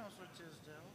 Councilor Tisdale.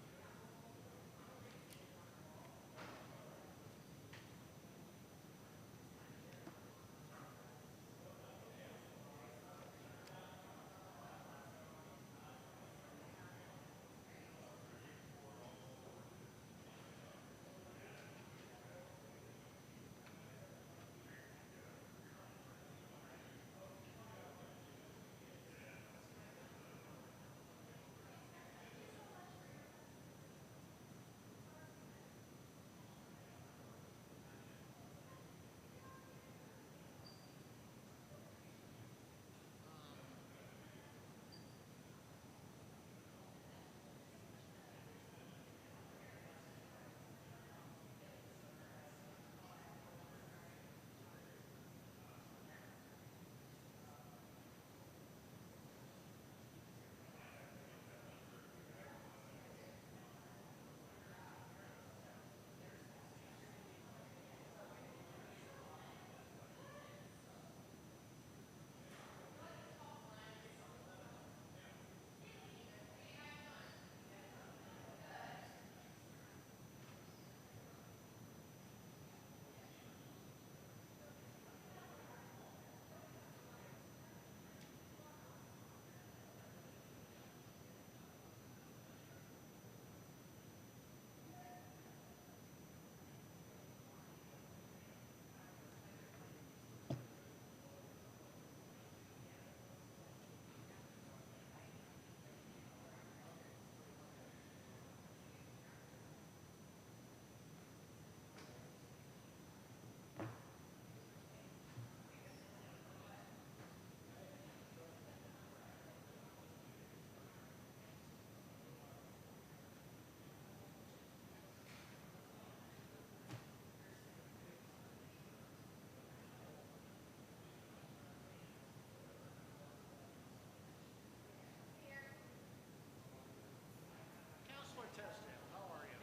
Councilor Tisdale, how are you?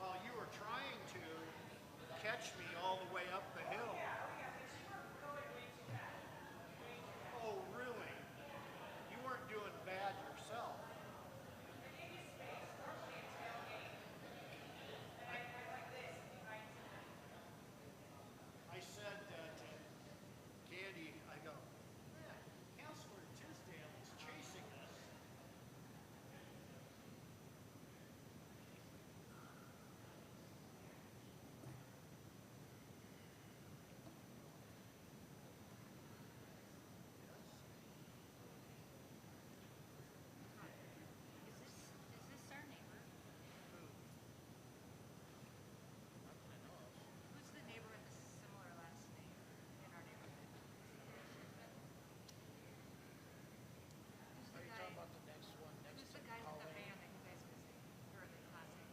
Well, you were trying to catch me all the way up the hill. Oh, really? You weren't doing bad yourself. I said to Candy, I go, man, Councilor Tisdale is chasing us. Is this our neighbor? Who? Not that I know of. Who's the neighbor with a similar last name in our neighborhood? Who's Are the you guy? talking about the next one next Who's to the guy with the Colleen? van that you guys visited? Or the last name?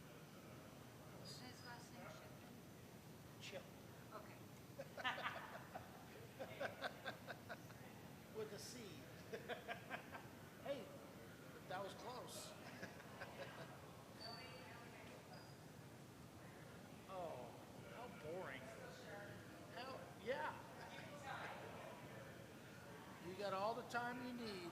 Isn't his last name Shipman? Chip. Okay. With a C. Hey, that was close. Oh, how boring. How, yeah. You got all the time you need.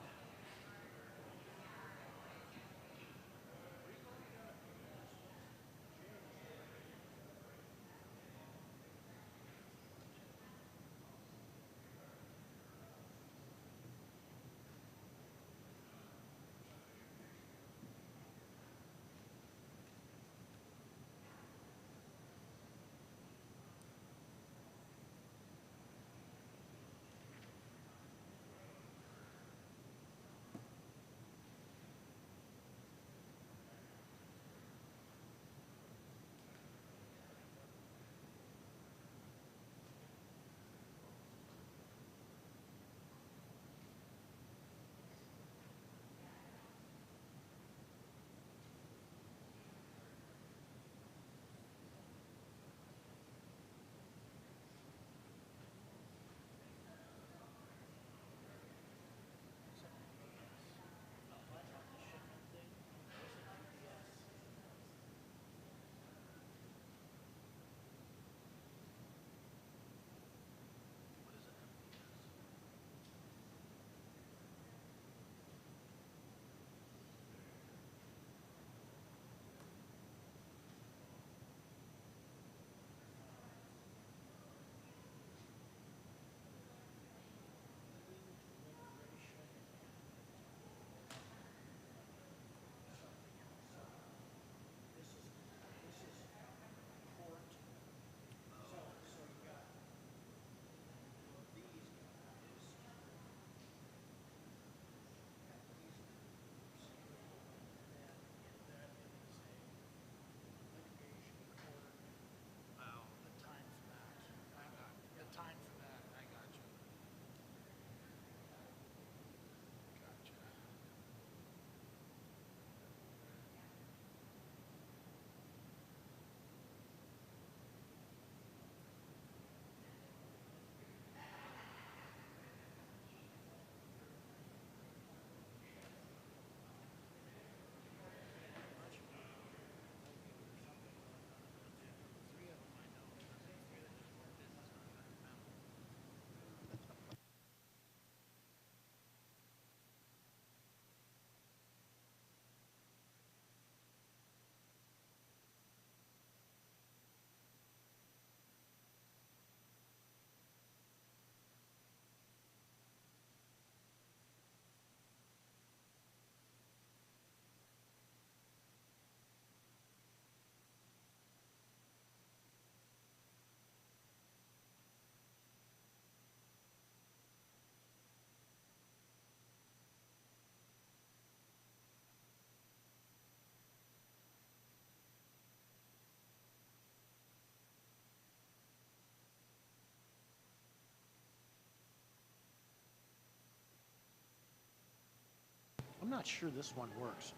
not sure this one works.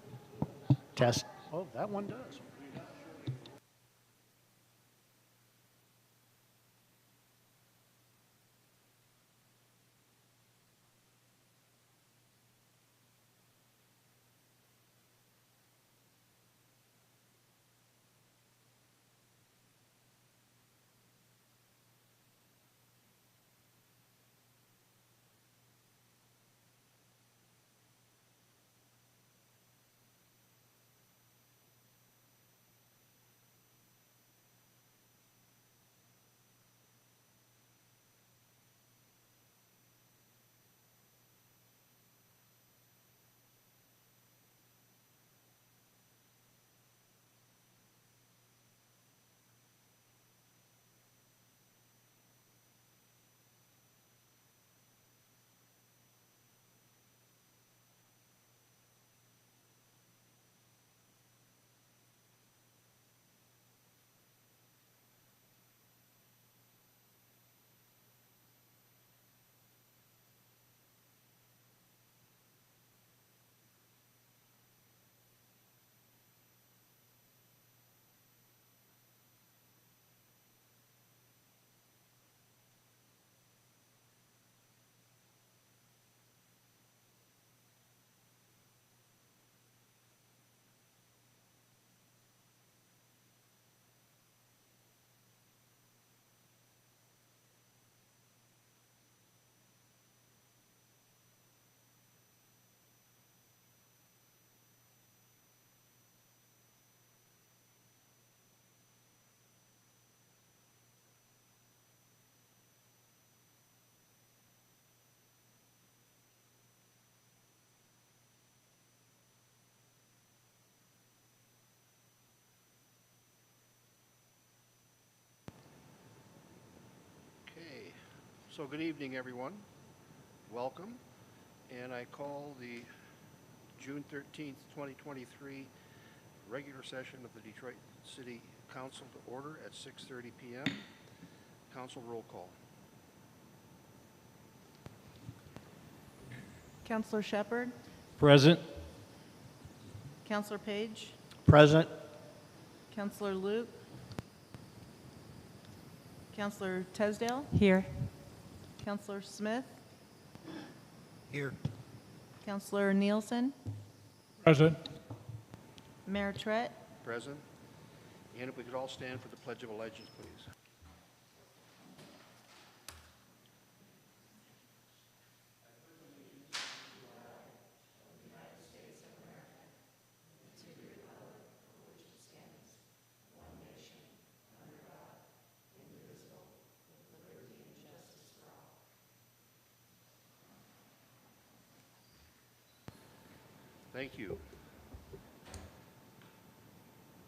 Test. Oh, that one does. Okay, so good evening, everyone. Welcome. And I call the June 13th, 2023 regular session of the Detroit City Council to order at 6:30 p.m. Council roll call. Counselor Shepard, Present. Counselor Page, Present. Counselor Luke, Counselor Tesdale, Here. Counselor Smith, Here. Counselor Nielsen, Present. Mayor Trett, Present. And if we could all stand for the Pledge of Allegiance, please. Thank you.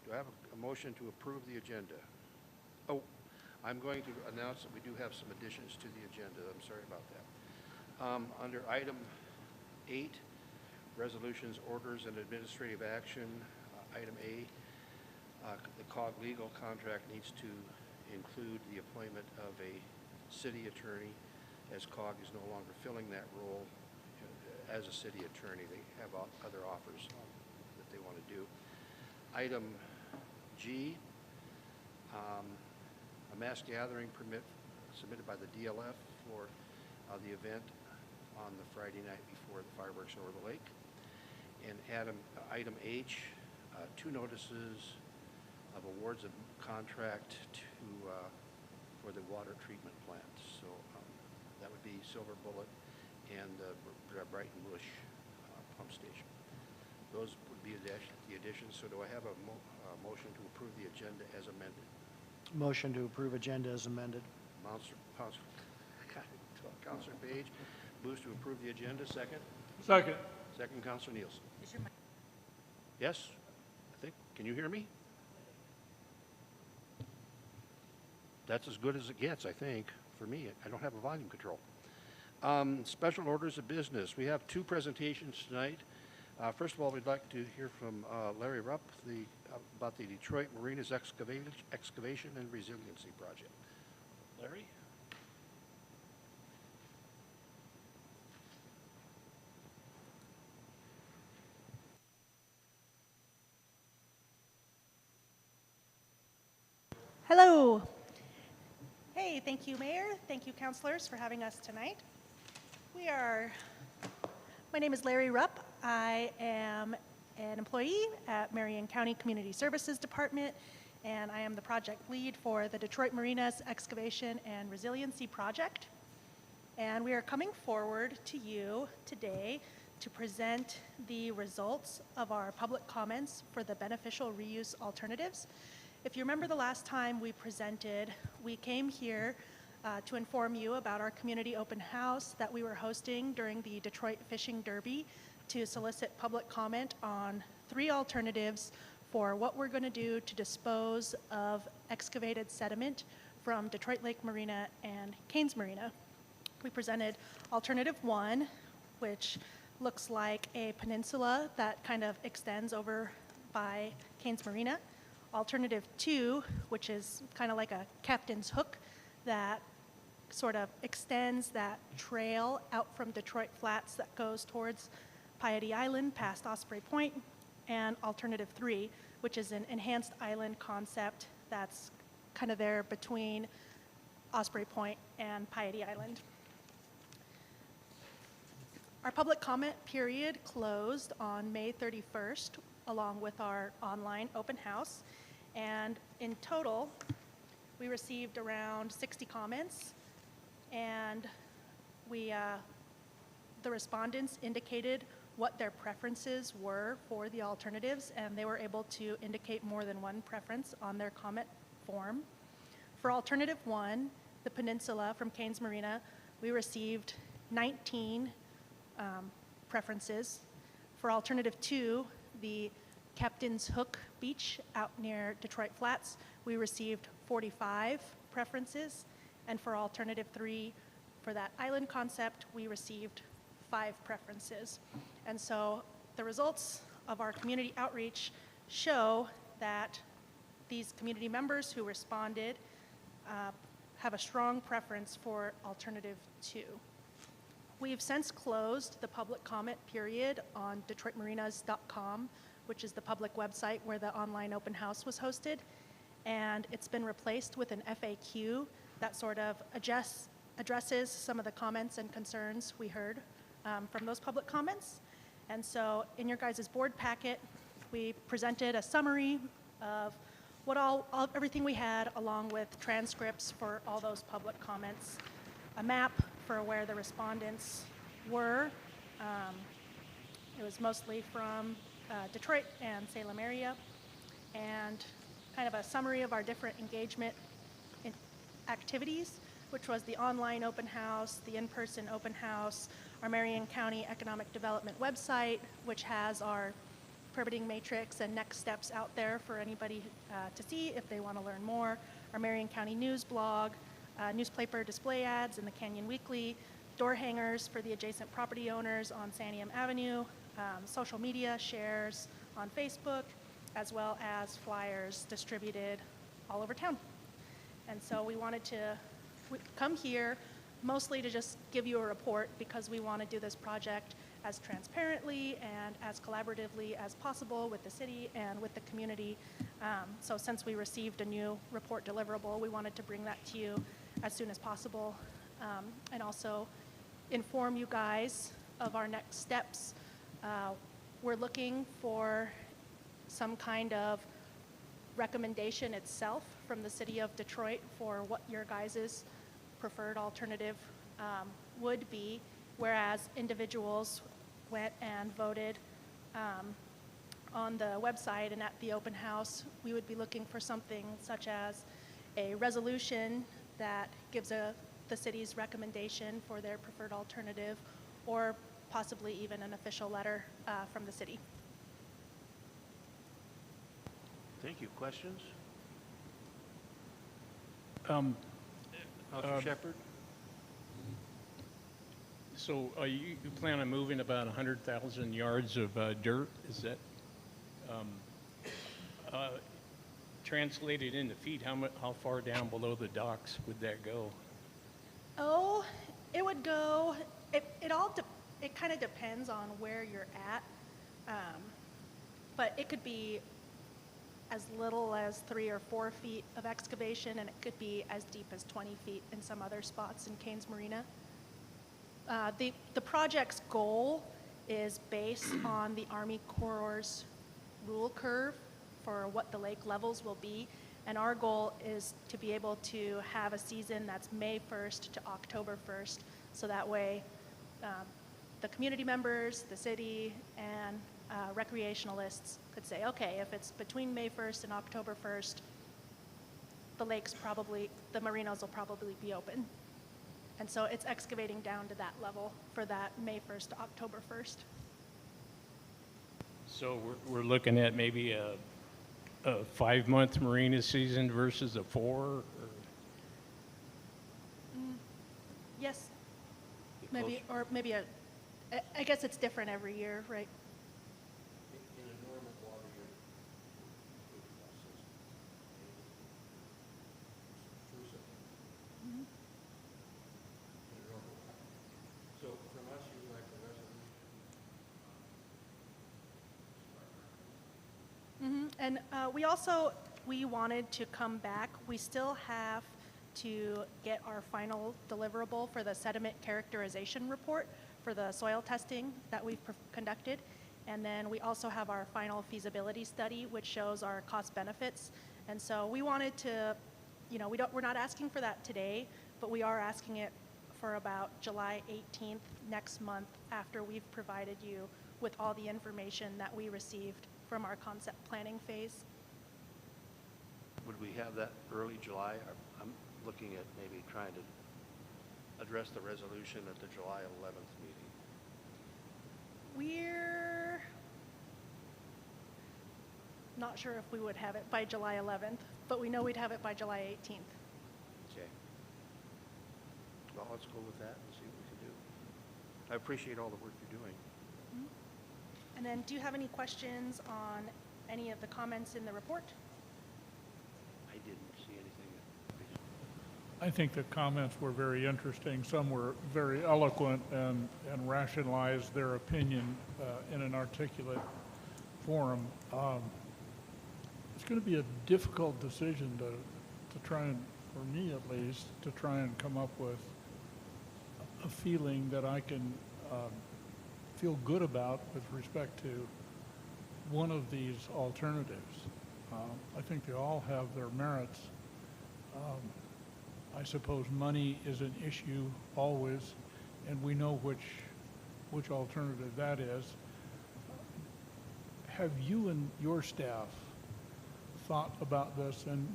Do I have a motion to approve the agenda? Oh, I'm going to announce that we do have some additions to the agenda. I'm sorry about that. Under item 8, resolutions, orders, and administrative action, item A, the COG legal contract needs to include the appointment of a city attorney, as COG is no longer filling that role as a city attorney. They have other offers that they want to do. Item G, a mass gathering permit submitted by the DLF for the event on the Friday night before the fireworks over the lake. And item H, 2 notices of awards of contract for the water treatment plant. So that would be Silver Bullet and Brighton Bush pump station. Those would be the additions. So do I have a motion to approve the agenda as amended? Motion to approve agenda as amended. Councilor Page moves to approve the agenda. Second? Second. Second, Councilor Nielsen. Yes? I think. Can you hear me? That's as good as it gets, I think, for me. I don't have a volume control. Special orders of business. We have 2 presentations tonight. First of all, we'd like to hear from Larry Rupp about the Detroit Marinas Excavation and Resiliency Project. Larry? Hello. Hey, thank you, Mayor. Thank you, councilors, for having us tonight. My name is Larry Rupp. I am an employee at Marion County Community Services Department, and I am the project lead for the Detroit Marinas Excavation and Resiliency Project. And we are coming forward to you today to present the results of our public comments for the beneficial reuse alternatives. If you remember the last time we presented, we came here to inform you about our community open house that we were hosting during the Detroit Fishing Derby to solicit public comment on 3 alternatives for what we're going to do to dispose of excavated sediment from Detroit Lake Marina and Cairns Marina. We presented alternative 1, which looks like a peninsula that kind of extends over by Cairns Marina. Alternative 2, which is kind of like a captain's hook that sort of extends that trail out from Detroit Flats that goes towards Piety Island past Osprey Point. And alternative 3, which is an enhanced island concept that's kind of there between Osprey Point and Piety Island. Our public comment period closed on May 31st, along with our online open house. And in total, we received around 60 comments, and the respondents indicated what their preferences were for the alternatives, and they were able to indicate more than one preference on their comment form. For alternative 1, the peninsula from Cairns Marina, we received 19 preferences. For alternative 2, the Captain's Hook Beach out near Detroit Flats, we received 45 preferences. And for alternative 3, for that island concept, we received 5 preferences. And so the results of our community outreach show that these community members who responded have a strong preference for alternative 2. We've since closed the public comment period on DetroitMarinas.com, which is the public website where the online open house was hosted, and it's been replaced with an FAQ that sort of addresses some of the comments and concerns we heard from those public comments. And so in your guys' board packet, we presented a summary of everything we had, along with transcripts for all those public comments, a map for where the respondents were. It was mostly from Detroit and Salem area, and kind of a summary of our different engagement activities, which was the online open house, the in-person open house, our Marion County Economic Development website, which has our permitting matrix and next steps out there for anybody to see if they want to learn more, our Marion County News blog, newspaper display ads in the Canyon Weekly, door hangers for the adjacent property owners on Santiam Avenue, social media shares on Facebook, as well as flyers distributed all over town. And so we wanted to come here mostly to just give you a report, because we want to do this project as transparently and as collaboratively as possible with the city and with the community. So since we received a new report deliverable, we wanted to bring that to you as soon as possible, and also inform you guys of our next steps. We're looking for some kind of recommendation itself from the city of Detroit for what your guys' preferred alternative would be, whereas individuals went and voted on the website and at the open house. We would be looking for something such as a resolution that gives the city's recommendation for their preferred alternative, or possibly even an official letter from the city. Thank you. Questions? Um, Counselor Shepard? So you plan on moving about 100,000 yards of dirt? Is that translated into feet? How far down below the docks would that go? Oh, it would go, it kind of depends on where you're at. But it could be as little as 3 or 4 feet of excavation, and it could be as deep as 20 feet in some other spots in Canes Marina. The project's goal is based on the Army Corps' rule curve for what the lake levels will be, and our goal is to be able to have a season that's May 1st to October 1st, so that way the community members, the city, and recreationalists could say, okay, if it's between May 1st and October 1st, the marinas will probably be open. And so it's excavating down to that level for that May 1st to October 1st. So we're looking at maybe a 5-month marina season versus a 4? Or? Yes, Get maybe, closer. or maybe I guess it's different every year, right? In a normal water year, in a normal water. So from us, you like the resolution? And we wanted to come back. We still have to get our final deliverable for the sediment characterization report for the soil testing that we've conducted. And then we also have our final feasibility study, which shows our cost benefits. And so we wanted to, we're not asking for that today, but we are asking it for about July 18th next month, after we've provided you with all the information that we received from our concept planning phase. Would we have that early July? I'm looking at maybe trying to address the resolution at the July 11th meeting. We're not sure if we would have it by July 11th, but we know we'd have it by July 18th. Okay. Well, let's go with that and see what we can do. I appreciate all the work you're doing. And then, do you have any questions on any of the comments in the report? I didn't see anything. I think the comments were very interesting. Some were very eloquent and rationalized their opinion in an articulate forum. It's going to be a difficult decision to try and, for me at least, to try and come up with a feeling that I can feel good about with respect to one of these alternatives. I think they all have their merits. I suppose money is an issue always, and we know which alternative that is. Have you and your staff thought about this, and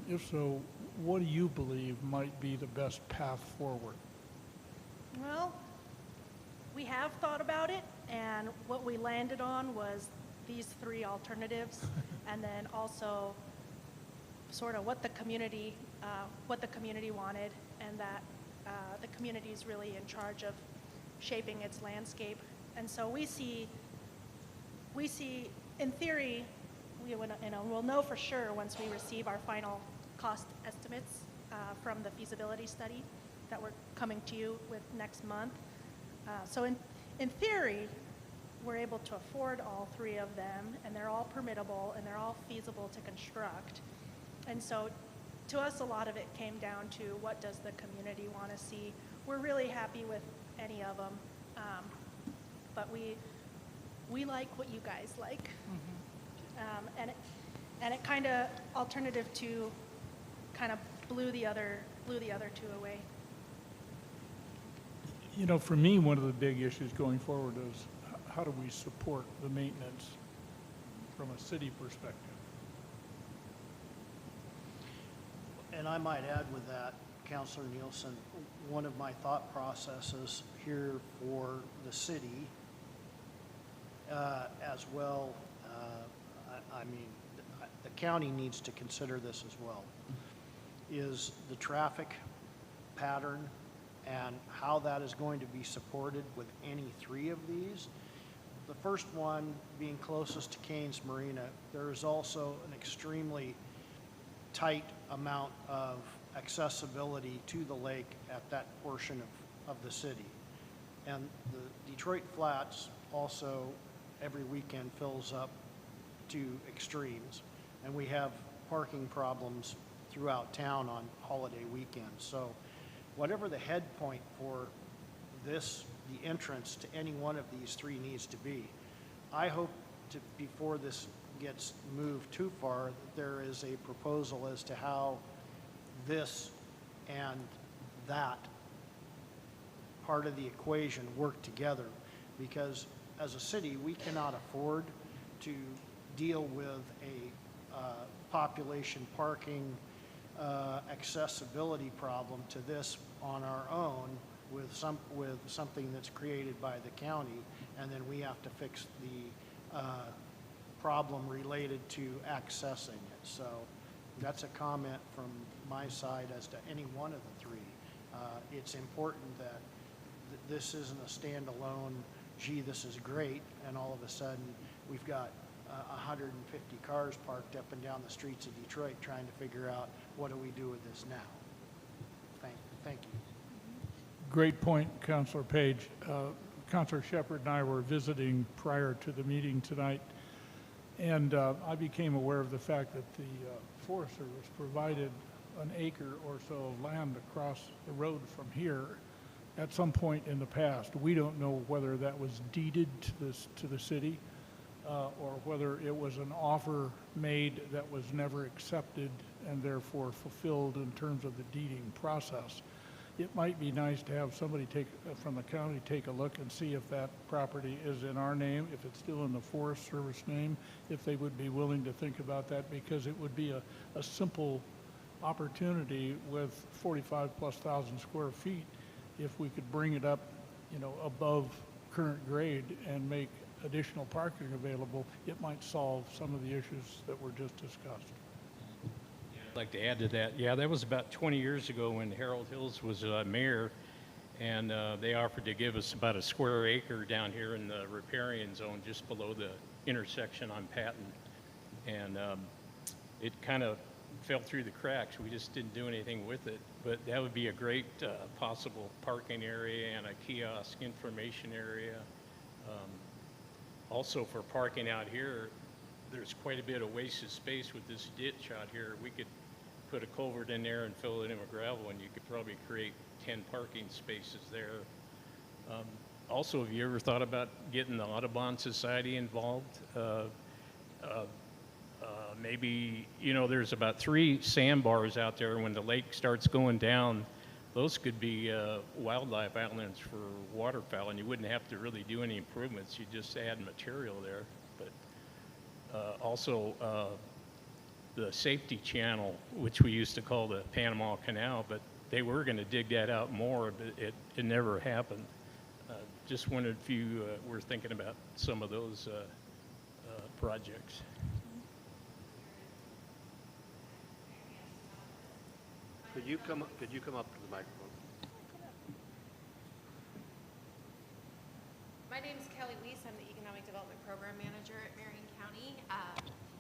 if so, what do you believe might be the best path forward? Well, we have thought about it, and what we landed on was these 3 alternatives, and then also sort of what the community wanted, and that the community is really in charge of shaping its landscape. And so we see, in theory, we'll know for sure once we receive our final cost estimates from the feasibility study that we're coming to you with next month. So in theory, we're able to afford all 3 of them, and they're all permittable, and they're all feasible to construct. And so to us, a lot of it came down to what does the community want to see. We're really happy with any of them, but we like what you guys like. And it kind of, alternative 2 kind of blew the other 2 away. You know, for me, one of the big issues going forward is how do we support the maintenance from a city perspective? And I might add with that, Councilor Nielsen, one of my thought processes here for the city as well, I mean, the county needs to consider this as well, is the traffic pattern and how that is going to be supported with any 3 of these. The first one being closest to Canes Marina, there is also an extremely tight amount of accessibility to the lake at that portion of the city. And the Detroit Flats also every weekend fills up to extremes. and we have parking problems throughout town on holiday weekends. So whatever the head point for this, the entrance to any one of these three needs to be, I hope to, before this gets moved too far, that there is a proposal as to how this and that part of the equation work together. Because as a city, we cannot afford to deal with a population parking accessibility problem to this on our own with something that's created by the county, and then we have to fix the problem related to accessing it. So that's a comment from my side as to any one of the three. It's important that this isn't a standalone, gee, this is great, and all of a sudden we've got 150 cars parked up and down the streets of Detroit trying to figure out what do we do with this now. Thank you. Great point, Councilor Page. Councilor Shepard and I were visiting prior to the meeting tonight, and I became aware of the fact that the Forest Service provided an acre or so of land across the road from here at some point in the past. We don't know whether that was deeded to the city or whether it was an offer made that was never accepted and therefore fulfilled in terms of the deeding process. It might be nice to have somebody from the county take a look and see if that property is in our name, if it's still in the Forest Service name, if they would be willing to think about that, because it would be a simple opportunity with 45,000+ square feet. If we could bring it up, above current grade and make additional parking available, it might solve some of the issues that were just discussed. I'd like to add to that. Yeah, that was about 20 years ago when Harold Hills was mayor, and they offered to give us about a square acre down here in the riparian zone just below the intersection on Patton. And it kind of fell through the cracks. We just didn't do anything with it. But that would be a great possible parking area and a kiosk information area. Also for parking out here, there's quite a bit of wasted space with this ditch out here. We could put a culvert in there and fill it in with gravel, and you could probably create 10 parking spaces there. Also, have you ever thought about getting the Audubon Society involved? Maybe, there's about 3 sandbars out there. When the lake starts going down, those could be wildlife islands for waterfowl, and you wouldn't have to really do any improvements. You just add material there. But also the safety channel, which we used to call the Panama Canal, but they were going to dig that out more, but it never happened. Just wondered if you were thinking about some of those projects. Could you come up to the microphone? My name is Kelly Weiss. I'm the Economic Development Program Manager at Marion County.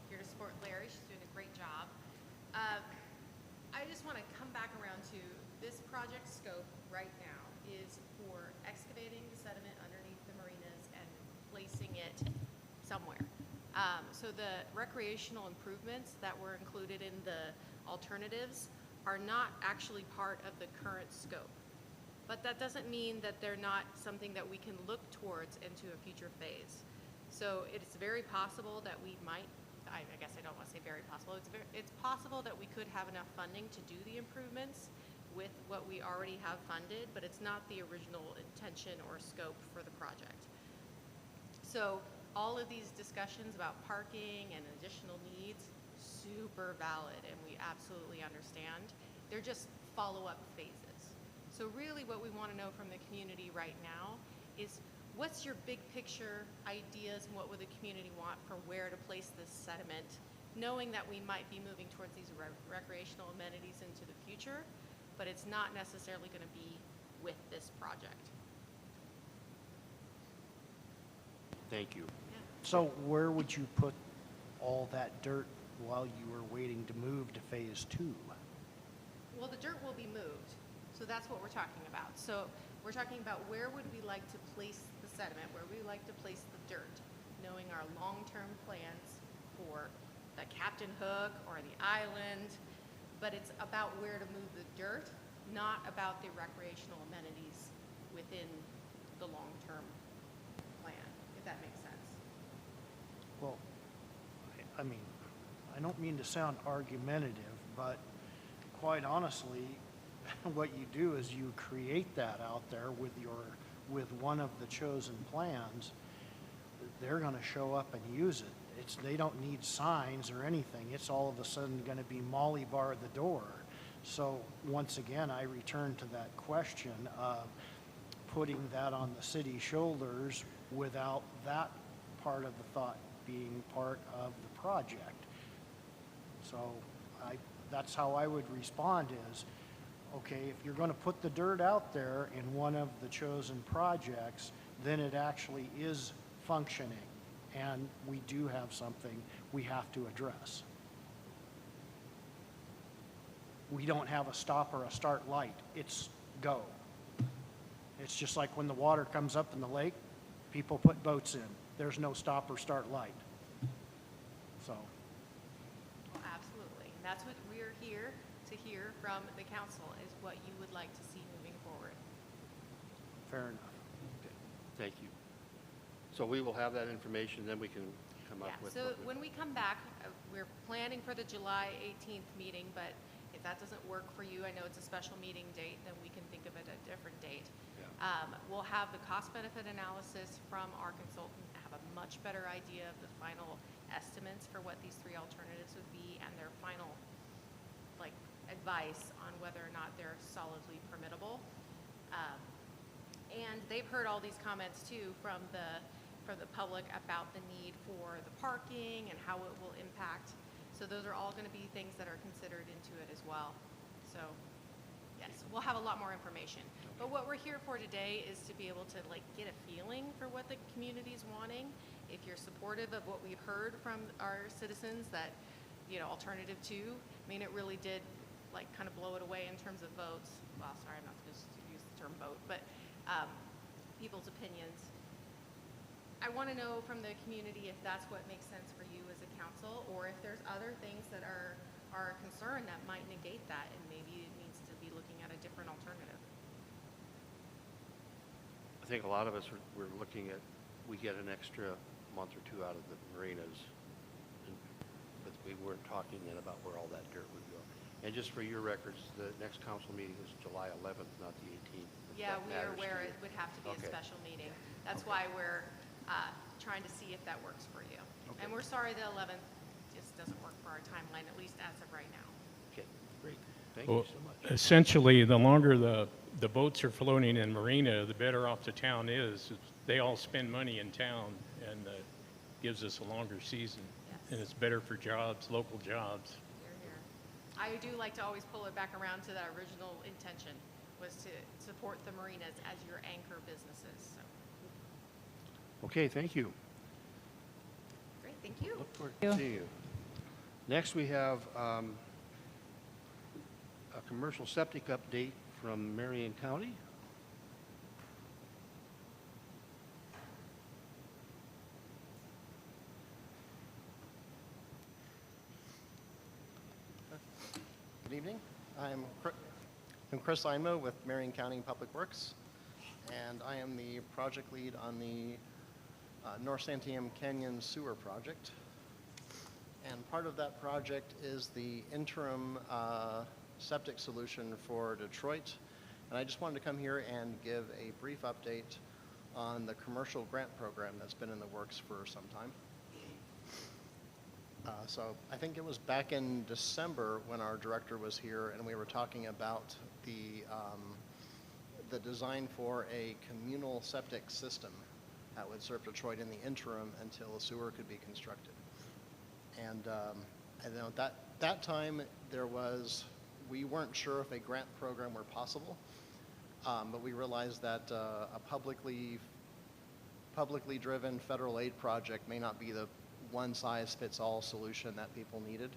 Here to support Larry. She's doing a great job. I just want to come back around to this project scope right now is for excavating the sediment underneath the marinas and placing it somewhere. So the recreational improvements that were included in the alternatives are not actually part of the current scope. But that doesn't mean that they're not something that we can look towards into a future phase. So it's very possible that we might, I guess I don't want to say very possible, it's possible that we could have enough funding to do the improvements with what we already have funded, but it's not the original intention or scope for the project. So all of these discussions about parking and additional needs, super valid, and we absolutely understand. They're just follow-up phases. So really what we want to know from the community right now is what's your big picture ideas and what would the community want for where to place this sediment, knowing that we might be moving towards these recreational amenities into the future, but it's not necessarily going to be with this project. Thank you. Yeah. So where would you put all that dirt while you were waiting to move to phase 2? Well, the dirt will be moved, so that's what we're talking about. So we're talking about where would we like to place the sediment, where we like to place the dirt, knowing our long-term plans for the Captain Hook or the island, but it's about where to move the dirt, not about the recreational amenities within the long-term plan, if that makes sense. Well, I mean, I don't mean to sound argumentative, but quite honestly, what you do is you create that out there with one of the chosen plans. They're going to show up and use it. They don't need signs or anything. It's all of a sudden going to be Molly bar the door. So once again, I return to that question of putting that on the city's shoulders without that part of the thought being part of the project. So that's how I would respond is, okay, if you're going to put the dirt out there in one of the chosen projects, then it actually is functioning, and we do have something we have to address. We don't have a stop or a start light. It's go. It's just like when the water comes up in the lake, people put boats in. There's no stop or start light. So, Well, absolutely. And that's what we're here to hear from the council, is what you would like to see moving forward. fair enough. Okay, thank you. So we will have that information, then we can come up Yeah, with. so when we come back, we're planning for the July 18th meeting, but if that doesn't work for you, I know it's a special meeting date, then we can think of it a different date. Yeah. We'll have the cost-benefit analysis from our consultant, have a much better idea of the final estimates for what these three alternatives would be, and their final, like, advice on whether or not they're solidly permittable. And they've heard all these comments too from the public about the need for the parking and how it will impact. So those are all going to be things that are considered into it as well. So yes, we'll have a lot more information. But what we're here for today is to be able to like get a feeling for what the community's wanting. If you're supportive of what we've heard from our citizens that, you know, alternative two, I mean, it really did like kind of blow it away in terms of votes. Well, sorry, I'm not supposed to use the term vote, but people's opinions. I want to know from the community if that's what makes sense for you as a council, or if there's other things that are a concern that might negate that, and maybe it needs to be looking at a different alternative. I think a lot of us we're looking at, we get an extra month or two out of the marinas, but we weren't talking then about where all that dirt would go. And just for your records, the next council meeting is July 11th, not the 18th. if Yeah, that we are matters to aware you. it would have to be Okay. a special meeting. That's Okay. why we're trying to see if that works for you. Okay. And we're sorry the 11th just doesn't work for our timeline, at least as of right now. Okay, great. Thank Well, you so much. essentially, the longer the boats are floating in marina, the better off the town is. They all spend money in town, and gives us a longer season. Yes. And it's better for jobs, local jobs. Here, here. I do like to always pull it back around to that original intention, was to support the marinas as your anchor businesses. So, Okay, thank you. great, thank you. Look forward Thank to seeing you. Next, we have a commercial septic update from Marion County. Good evening. I'm Chris Einmo with Marion County Public Works, and I am the project lead on the North Santiam Canyon Sewer Project. And part of that project is the interim septic solution for Detroit. And I just wanted to come here and give a brief update on the commercial grant program that's been in the works for some time. So I think it was back in December when our director was here and we were talking about the design for a communal septic system that would serve Detroit in the interim until a sewer could be constructed. And then at that time we weren't sure if a grant program were possible, but we realized that a publicly driven federal aid project may not be the one-size-fits-all solution that people needed,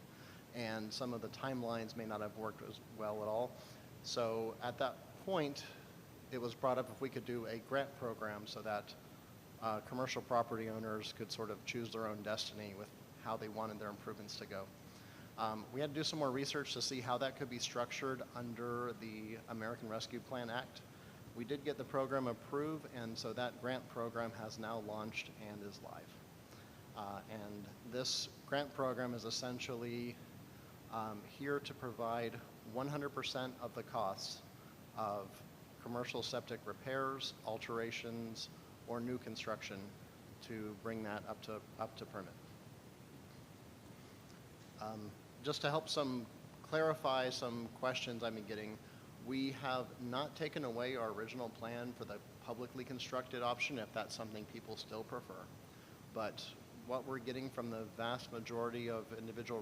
and some of the timelines may not have worked as well at all. So at that point, it was brought up if we could do a grant program so that commercial property owners could sort of choose their own destiny with how they wanted their improvements to go. We had to do some more research to see how that could be structured under the American Rescue Plan Act. We did get the program approved, and so that grant program has now launched and is live. And this grant program is essentially here to provide 100% of the costs of commercial septic repairs, alterations, or new construction to bring that up to permit. Just to help clarify some questions I've been getting, we have not taken away our original plan for the publicly constructed option if that's something people still prefer. But what we're getting from the vast majority of individual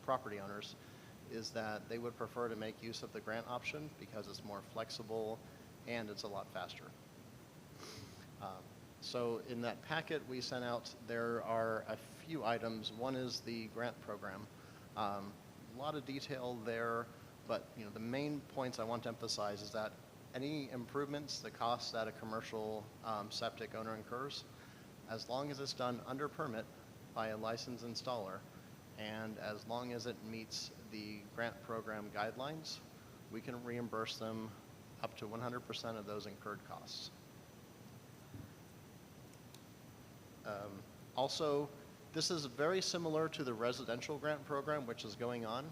property owners is that they would prefer to make use of the grant option because it's more flexible and it's a lot faster. So in that packet we sent out, there are a few items. One is the grant program. A lot of detail there, but the main points I want to emphasize is that any improvements, the costs that a commercial septic owner incurs, as long as it's done under permit by a licensed installer, and as long as it meets the grant program guidelines, we can reimburse them up to 100% of those incurred costs. Also, this is very similar to the residential grant program, which is going on.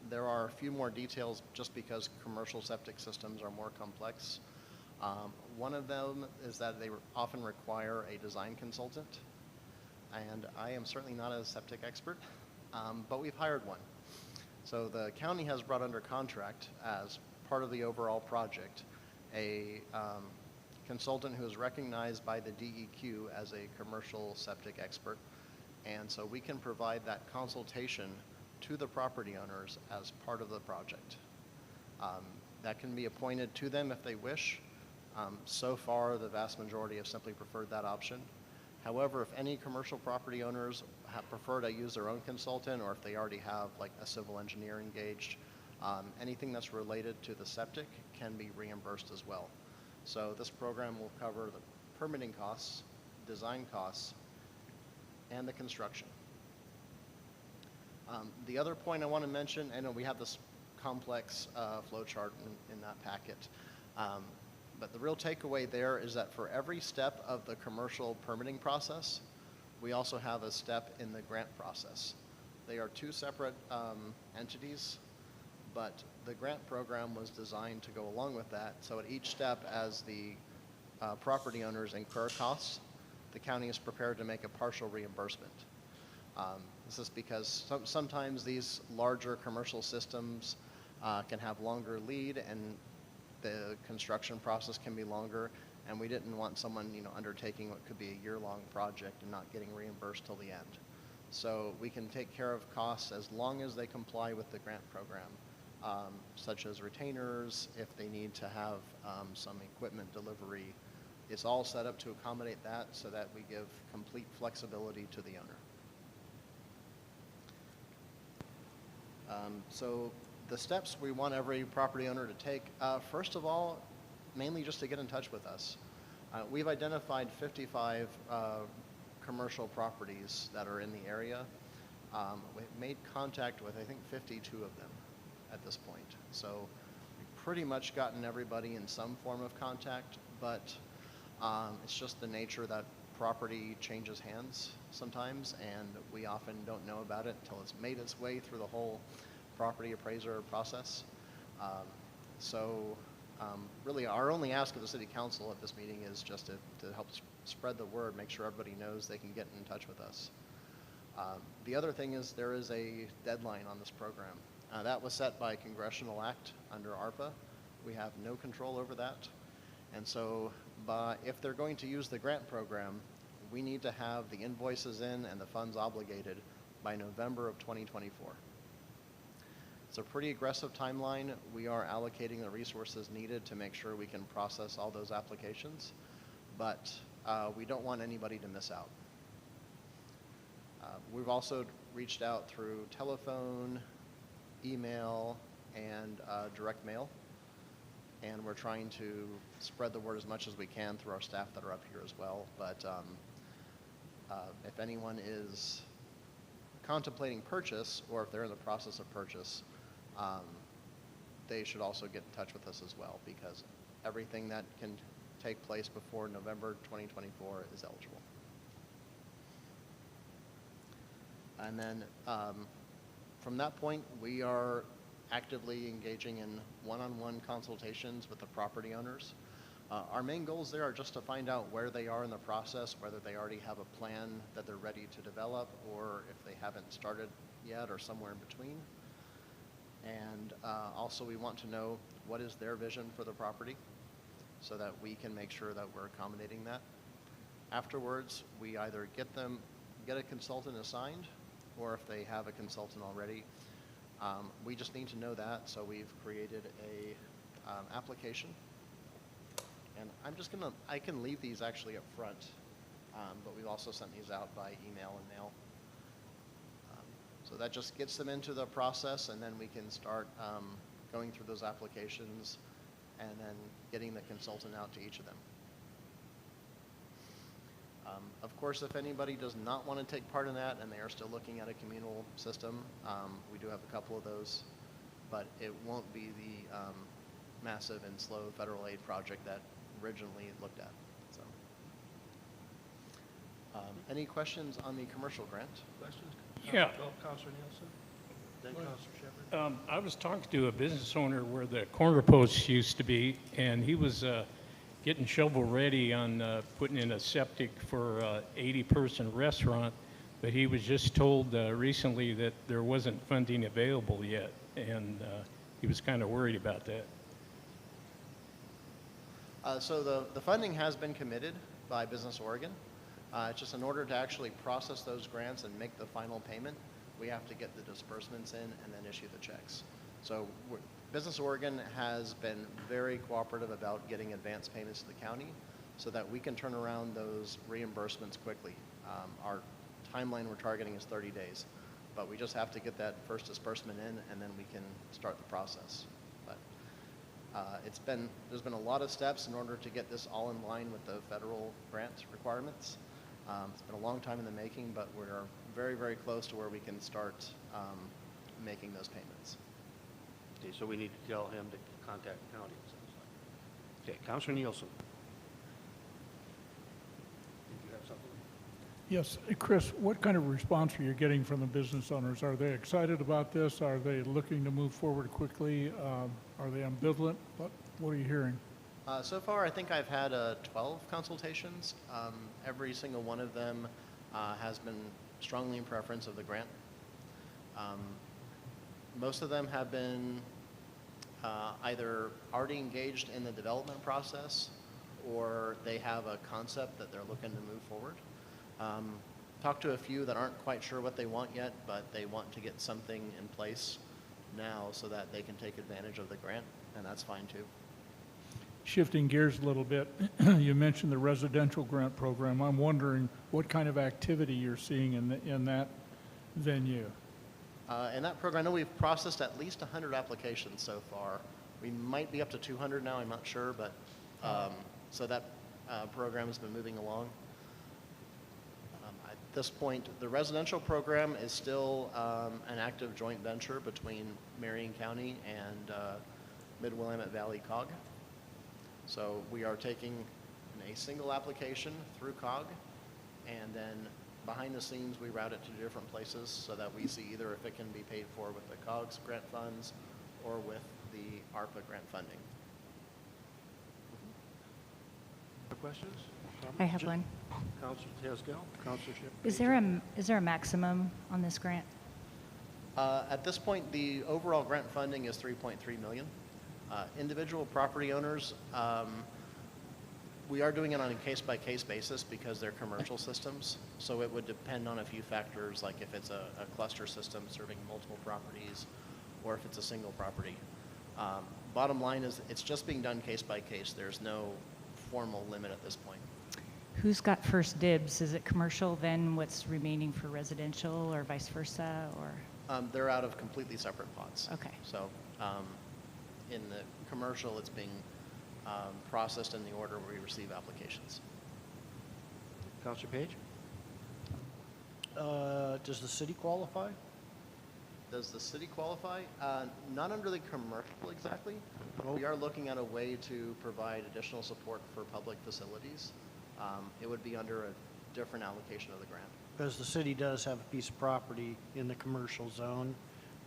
There are a few more details just because commercial septic systems are more complex. One of them is that they often require a design consultant, and I am certainly not a septic expert, but we've hired one. So the county has brought under contract as part of the overall project a consultant who is recognized by the DEQ as a commercial septic expert, and so we can provide that consultation to the property owners as part of the project. That can be appointed to them if they wish. So far, the vast majority have simply preferred that option. However, if any commercial property owners prefer to use their own consultant, or if they already have like a civil engineer engaged, anything that's related to the septic can be reimbursed as well. So this program will cover the permitting costs, design costs, and the construction. The other point I want to mention, I know we have this complex flow chart in that packet, but the real takeaway there is that for every step of the commercial permitting process, we also have a step in the grant process. They are two separate entities, but the grant program was designed to go along with that. So at each step, as the property owners incur costs, the county is prepared to make a partial reimbursement. This is because sometimes these larger commercial systems can have longer lead, and the construction process can be longer, and we didn't want someone undertaking what could be a year-long project and not getting reimbursed till the end. So we can take care of costs as long as they comply with the grant program, such as retainers, if they need to have some equipment delivery. It's all set up to accommodate that so that we give complete flexibility to the owner. So the steps we want every property owner to take, first of all, mainly just to get in touch with us. We've identified 55 commercial properties that are in the area. We've made contact with, I think, 52 of them at this point. So we've pretty much gotten everybody in some form of contact, but it's just the nature that property changes hands sometimes, and we often don't know about it until it's made its way through the whole property appraiser process. Really our only ask of the City Council at this meeting is just to help spread the word, make sure everybody knows they can get in touch with us. The other thing is there is a deadline on this program. That was set by congressional act under ARPA. We have no control over that. And so if they're going to use the grant program, we need to have the invoices in and the funds obligated by November of 2024. It's a pretty aggressive timeline. We are allocating the resources needed to make sure we can process all those applications, but we don't want anybody to miss out. We've also reached out through telephone, email, and direct mail, and we're trying to spread the word as much as we can through our staff that are up here as well. But if anyone is contemplating purchase, or if they're in the process of purchase, they should also get in touch with us as well, because everything that can take place before November 2024 is eligible. And then from that point, we are actively engaging in one-on-one consultations with the property owners. Our main goals there are just to find out where they are in the process, whether they already have a plan that they're ready to develop, or if they haven't started yet, or somewhere in between. And also we want to know what is their vision for the property, so that we can make sure that we're accommodating that. Afterwards, we either get a consultant assigned, or if they have a consultant already, we just need to know that, so we've created a application. And I can leave these actually up front, but we've also sent these out by email and mail. So that just gets them into the process, and then we can start going through those applications and then getting the consultant out to each of them. Of course, if anybody does not want to take part in that and they are still looking at a communal system, we do have a couple of those, but it won't be the massive and slow federal aid project that originally looked at. So, any questions on the commercial grant? Questions? Yeah. Counselor Nielsen? Then Counselor Shepard? I was talking to a business owner where the corner post used to be, and he was getting shovel ready on putting in a septic for a 80-person restaurant, but he was just told recently that there wasn't funding available yet, and he was kind of worried about that. So the funding has been committed by Business Oregon. It's just in order to actually process those grants and make the final payment, we have to get the disbursements in and then issue the checks. So Business Oregon has been very cooperative about getting advance payments to the county so that we can turn around those reimbursements quickly. Our timeline we're targeting is 30 days, but we just have to get that first disbursement in, and then we can start the process. But there's been a lot of steps in order to get this all in line with the federal grant requirements. It's been a long time in the making, but we're very, very close to where we can start making those payments. Okay, so we need to tell him to contact the county, it sounds like. Okay, Counselor Nielsen. Did you have something? Yes, Chris, what kind of response are you getting from the business owners? Are they excited about this? Are they looking to move forward quickly? Are they ambivalent? What are you hearing? So far, I think I've had 12 consultations. Every single one of them has been strongly in preference of the grant. Most of them have been either already engaged in the development process, or they have a concept that they're looking to move forward. Talked to a few that aren't quite sure what they want yet, but they want to get something in place now so that they can take advantage of the grant, and that's fine too. Shifting gears a little bit, you mentioned the residential grant program. I'm wondering what kind of activity you're seeing in that venue. In that program, I know we've processed at least 100 applications so far. We might be up to 200 now, I'm not sure, but so that program has been moving along. At this point, the residential program is still an active joint venture between Marion County and Mid-Willamette Valley COG. So we are taking a single application through COG, and then behind the scenes we route it to different places so that we see either if it can be paid for with the COG's grant funds or with the ARPA grant funding. Other questions? I have one. Counselor Tesdale, Counselor Shepard. Is there a maximum on this grant? At this point, the overall grant funding is $3.3 million. Individual property owners, we are doing it on a case-by-case basis because they're commercial systems. So it would depend on a few factors, like if it's a cluster system serving multiple properties or if it's a single property. Bottom line is it's just being done case-by-case. There's no formal limit at this point. Who's got first dibs? Is it commercial, then what's remaining for residential, or vice versa, or? They're out of completely separate pots. Okay. So in the commercial, it's being processed in the order we receive applications. Counselor Page? does the city qualify? Does the city qualify? Not under the commercial exactly. We are looking at a way to provide additional support for public facilities. It would be under a different allocation of the grant. Because the city does have a piece of property in the commercial zone,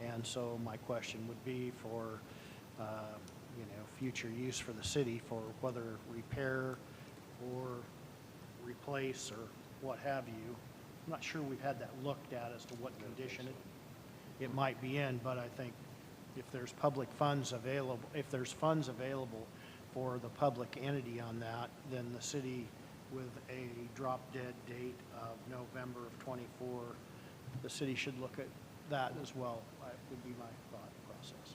and so my question would be for, future use for the city for whether repair or replace or what have you. I'm not sure we've had that looked at as to what condition it might be in, but I think if there's public funds available, if there's funds available for the public entity on that, then the city with a drop dead date of November of '24, the city should look at that as well, would be my thought process.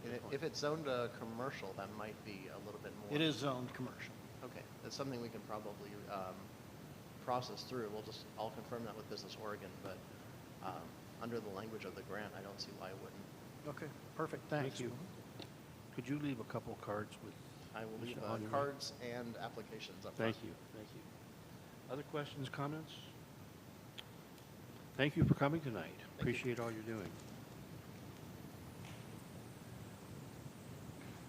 And if it's zoned commercial, that might be a little bit more. It is zoned commercial. Okay, that's something we can probably process through. I'll confirm that with Business Oregon, but under the language of the grant, I don't see why it wouldn't. Okay, perfect, thank you. Could you leave a couple of cards with? I will leave on your- cards and applications up front. Thank you, thank you. Other questions, comments? Thank you for coming tonight. Appreciate all you're doing.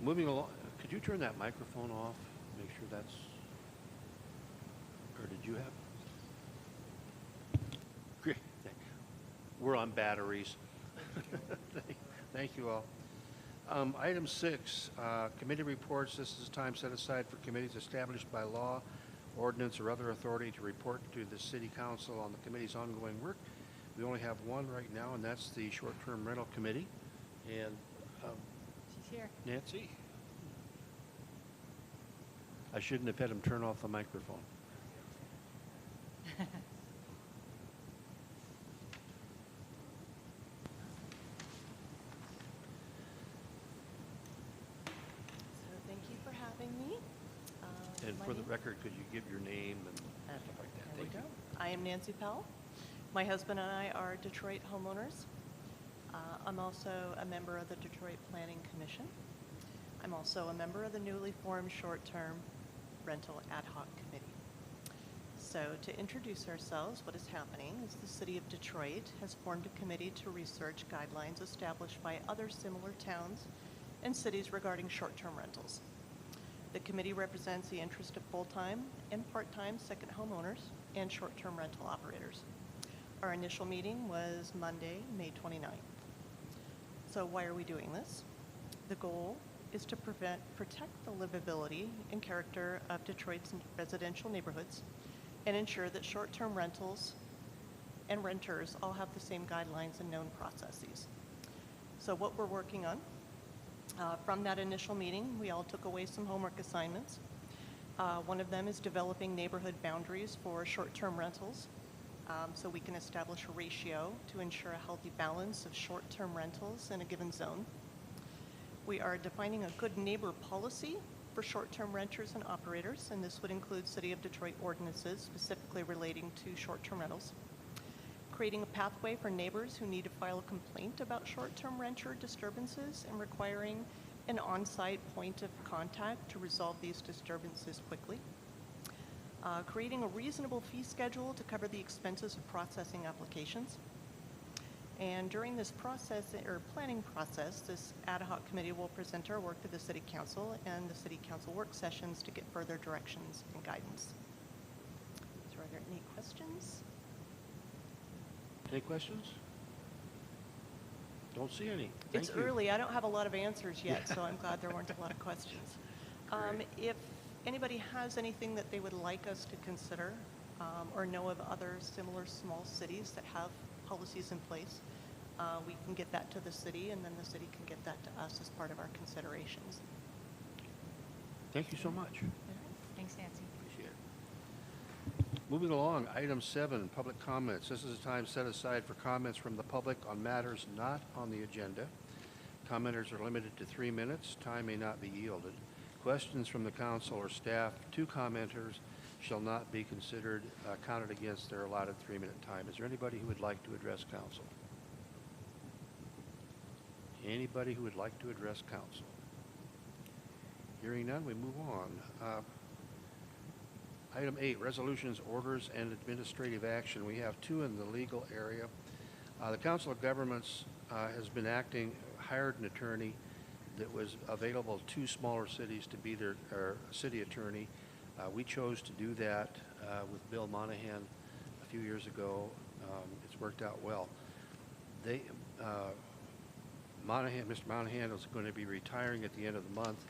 Moving along, could you turn that microphone off? Make sure that's, or did you have? Great. We're on batteries. Thank you all. Item 6, committee reports. This is time set aside for committees established by law, ordinance, or other authority to report to the city council on the committee's ongoing work. We only have one right now, and that's the short-term rental committee. And She's here. Nancy? I shouldn't have had him turn off the microphone. So thank you for having me. And My for the name- record, could you give your name and stuff like that? There we Thank go. you. I am Nancy Powell. My husband and I are Detroit homeowners. I'm also a member of the Detroit Planning Commission. I'm also a member of the newly formed Short-Term Rental Ad Hoc Committee. So to introduce ourselves, what is happening is the City of Detroit has formed a committee to research guidelines established by other similar towns and cities regarding short-term rentals. The committee represents the interest of full-time and part-time second homeowners and short-term rental operators. Our initial meeting was Monday, May 29th. So why are we doing this? The goal is to protect the livability and character of Detroit's residential neighborhoods and ensure that short-term rentals and renters all have the same guidelines and known processes. So what we're working on, from that initial meeting, we all took away some homework assignments. One of them is developing neighborhood boundaries for short-term rentals, so we can establish a ratio to ensure a healthy balance of short-term rentals in a given zone. We are defining a good neighbor policy for short-term renters and operators, and this would include City of Detroit ordinances specifically relating to short-term rentals. Creating a pathway for neighbors who need to file a complaint about short-term renter disturbances and requiring an on-site point of contact to resolve these disturbances quickly. Creating a reasonable fee schedule to cover the expenses of processing applications. And during this process, or planning process, this ad hoc committee will present our work to the City Council and the City Council work sessions to get further directions and guidance. So are there any questions? Any questions? Don't see any. Thank It's you. early. I don't have a lot of answers yet, so I'm glad there weren't a lot of questions. If anybody has anything that they would like us to consider or know of other similar small cities that have policies in place, we can get that to the city, and then the city can get that to us as part of our considerations. Thank you so much. Thanks, Nancy. Appreciate it. Moving along, item 7, public comments. This is a time set aside for comments from the public on matters not on the agenda. Commenters are limited to 3 minutes. Time may not be yielded. Questions from the council or staff to commenters shall not be considered counted against their allotted 3-minute time. Is there anybody who would like to address council? Anybody who would like to address council? Hearing none, we move on. Item 8, resolutions, orders, and administrative action. We have two in the legal area. The Council of Governments has been hired an attorney that was available to smaller cities to be their city attorney. We chose to do that with Bill Monahan a few years ago. It's worked out well. Mr. Monahan is going to be retiring at the end of the month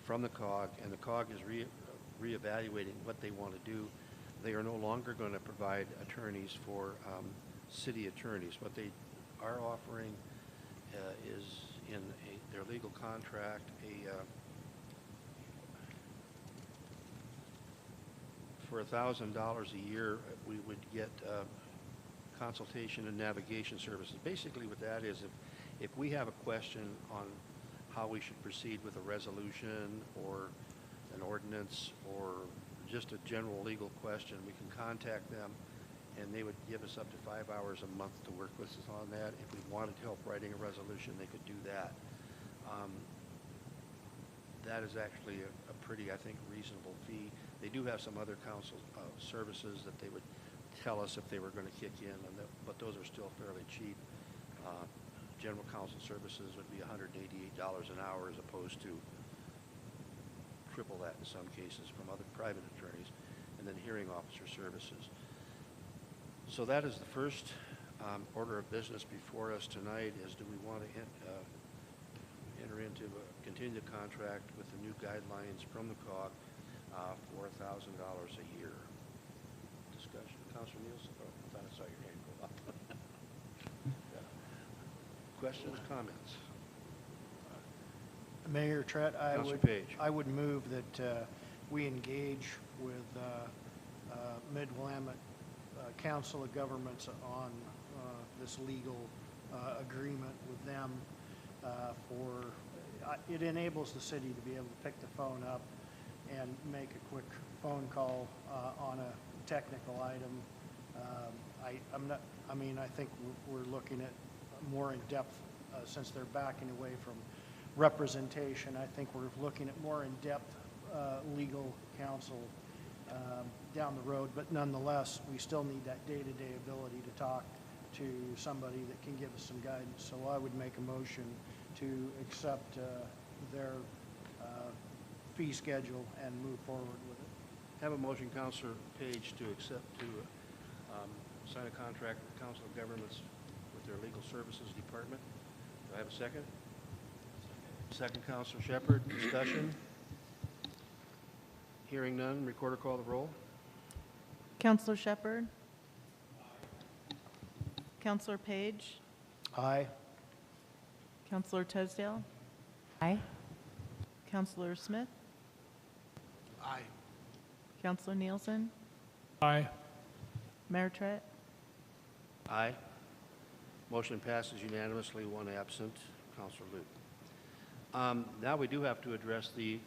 from the COG, and the COG is reevaluating what they want to do. They are no longer going to provide attorneys for city attorneys. What they are offering is in their legal contract for $1,000 a year, we would get consultation and navigation services. Basically what that is, if we have a question on how we should proceed with a resolution or an ordinance or just a general legal question, we can contact them and they would give us up to 5 hours a month to work with us on that. If we wanted help writing a resolution, they could do that. That is actually a pretty, I think, reasonable fee. They do have some other council services that they would tell us if they were going to kick in, but those are still fairly cheap. General counsel services would be $188 an hour as opposed to triple that in some cases from other private attorneys, and then hearing officer services. So that is the first order of business before us tonight is do we want to enter into a continued contract with the new guidelines from the COG for $1,000 a year. Discussion. Councilor Nielsen? Oh, I thought I saw your hand go up. Questions, comments? Mayor Trett, Councilor Page. I would move that we engage with Mid-Willamette Council of Governments on this legal agreement with them it enables the city to be able to pick the phone up and make a quick phone call on a technical item. I think we're looking at more in depth since they're backing away from representation. I think we're looking at more in depth legal counsel down the road, but nonetheless, we still need that day-to-day ability to talk to somebody that can give us some guidance. So I would make a motion to accept their fee schedule and move forward with it. Have a motion, Councilor Page, to sign a contract with Council of Governments with their Legal Services Department. Do I have a second? Second, Councilor Shepard. Discussion? Hearing none, recorder call the roll. Counselor Shepard? Counselor Page? Aye. Counselor Tisdale? Aye. Counselor Smith? Aye. Counselor Nielsen? Aye. Mayor Trett? Aye. Motion passes unanimously, one absent, Councilor Luke. Now we do have to address the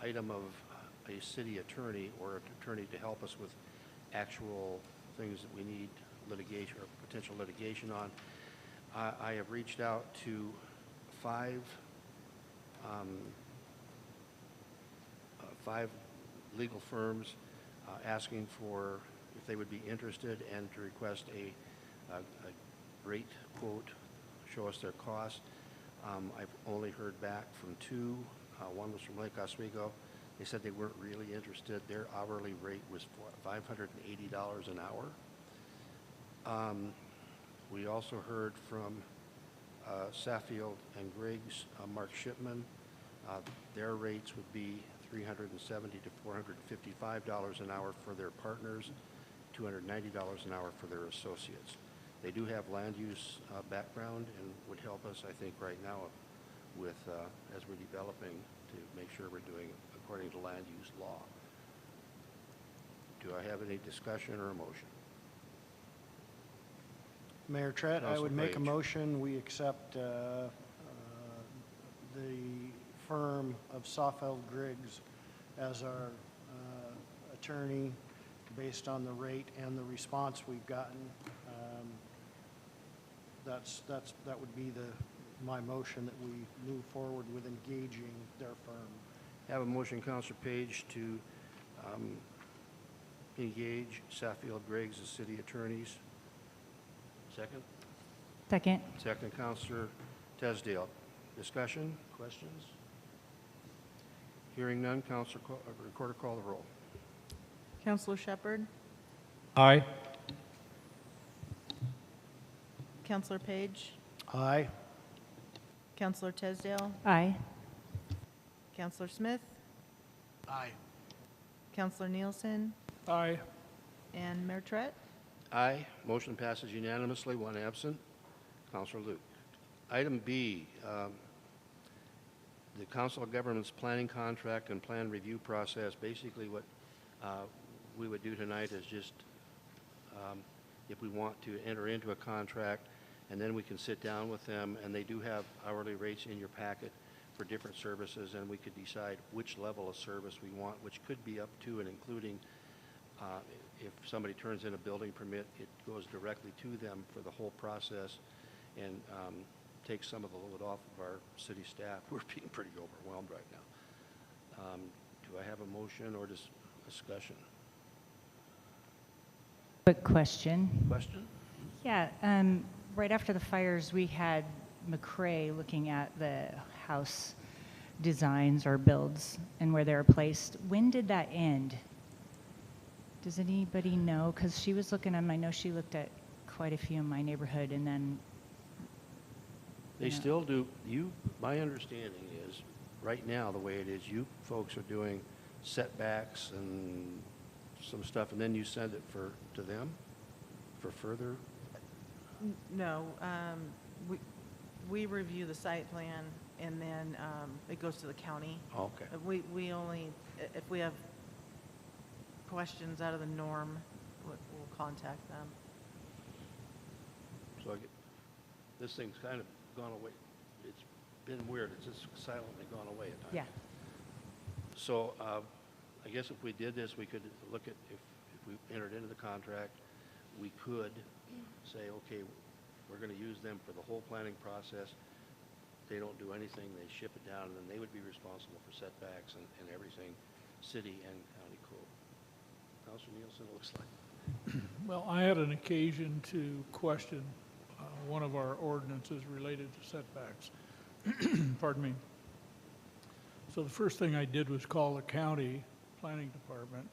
item of a city attorney or an attorney to help us with actual things that we need litigation or potential litigation on. I have reached out to five legal firms asking for if they would be interested and to request a rate quote, show us their cost. I've only heard back from two. One was from Lake Oswego. They said they weren't really interested. Their hourly rate was $580 an hour. We also heard from Saffield and Griggs, Mark Shipman. Their rates would be $370 to $455 an hour for their partners, $290 an hour for their associates. They do have land use background and would help us, I think, right now with as we're developing to make sure we're doing according to land use law. Do I have any discussion or a motion? Mayor Trett, I Councilor would make a Page. motion, we accept the firm of Saffield Griggs as our attorney based on the rate and the response we've gotten. That would be my motion, that we move forward with engaging their firm Have a motion, Counselor Page, to engage Saffield Griggs as city attorneys. Second? Second. Second, Counselor Tesdale. Discussion, questions? Hearing none, Recorder, call the roll. Counselor Shepard, Aye. Counselor Page, Aye. Counselor Tesdale, Aye. Counselor Smith, Aye. Counselor Nielsen, Aye. and Mayor Trett. Aye. Motion passes unanimously, one absent. Counselor Luke. Item B, the Council of Governments planning contract and plan review process. Basically what we would do tonight is just, if we want to enter into a contract, and then we can sit down with them, and they do have hourly rates in your packet for different services, and we could decide which level of service we want, which could be up to and including if somebody turns in a building permit, it goes directly to them for the whole process and takes some of the load off of our city staff. We're being pretty overwhelmed right now. Do I have a motion or discussion? Quick question. Question? Yeah, right after the fires, we had McCray looking at the house designs or builds and where they were placed. When did that end? Does anybody know? Because she was looking at them. I know she looked at quite a few in my neighborhood, and then They Yeah. still do. My understanding is, right now, the way it is, you folks are doing setbacks and some stuff, and then you send it to them for further? No, we review the site plan, and then it goes to the county. Oh, okay. We only, if we have questions out of the norm, we'll contact them. So this thing's kind of gone away. It's been weird. It's just silently gone away at times. yeah. So I guess if we did this, we could look at, if we entered into the contract, we could say, okay, we're going to use them for the whole planning process. They don't do anything, they ship it down, and then they would be responsible for setbacks and everything, city and county code. Councilor Nielsen, it looks like. Well, I had an occasion to question one of our ordinances related to setbacks. Pardon me. So the first thing I did was call the county planning department,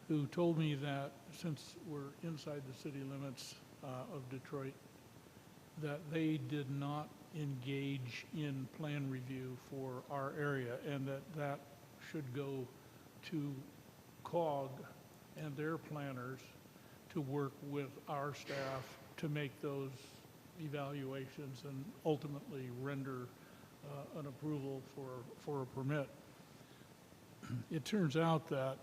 who told me that since we're inside the city limits of Detroit, that they did not engage in plan review for our area, and that should go to COG and their planners to work with our staff to make those evaluations and ultimately render an approval for a permit. It turns out that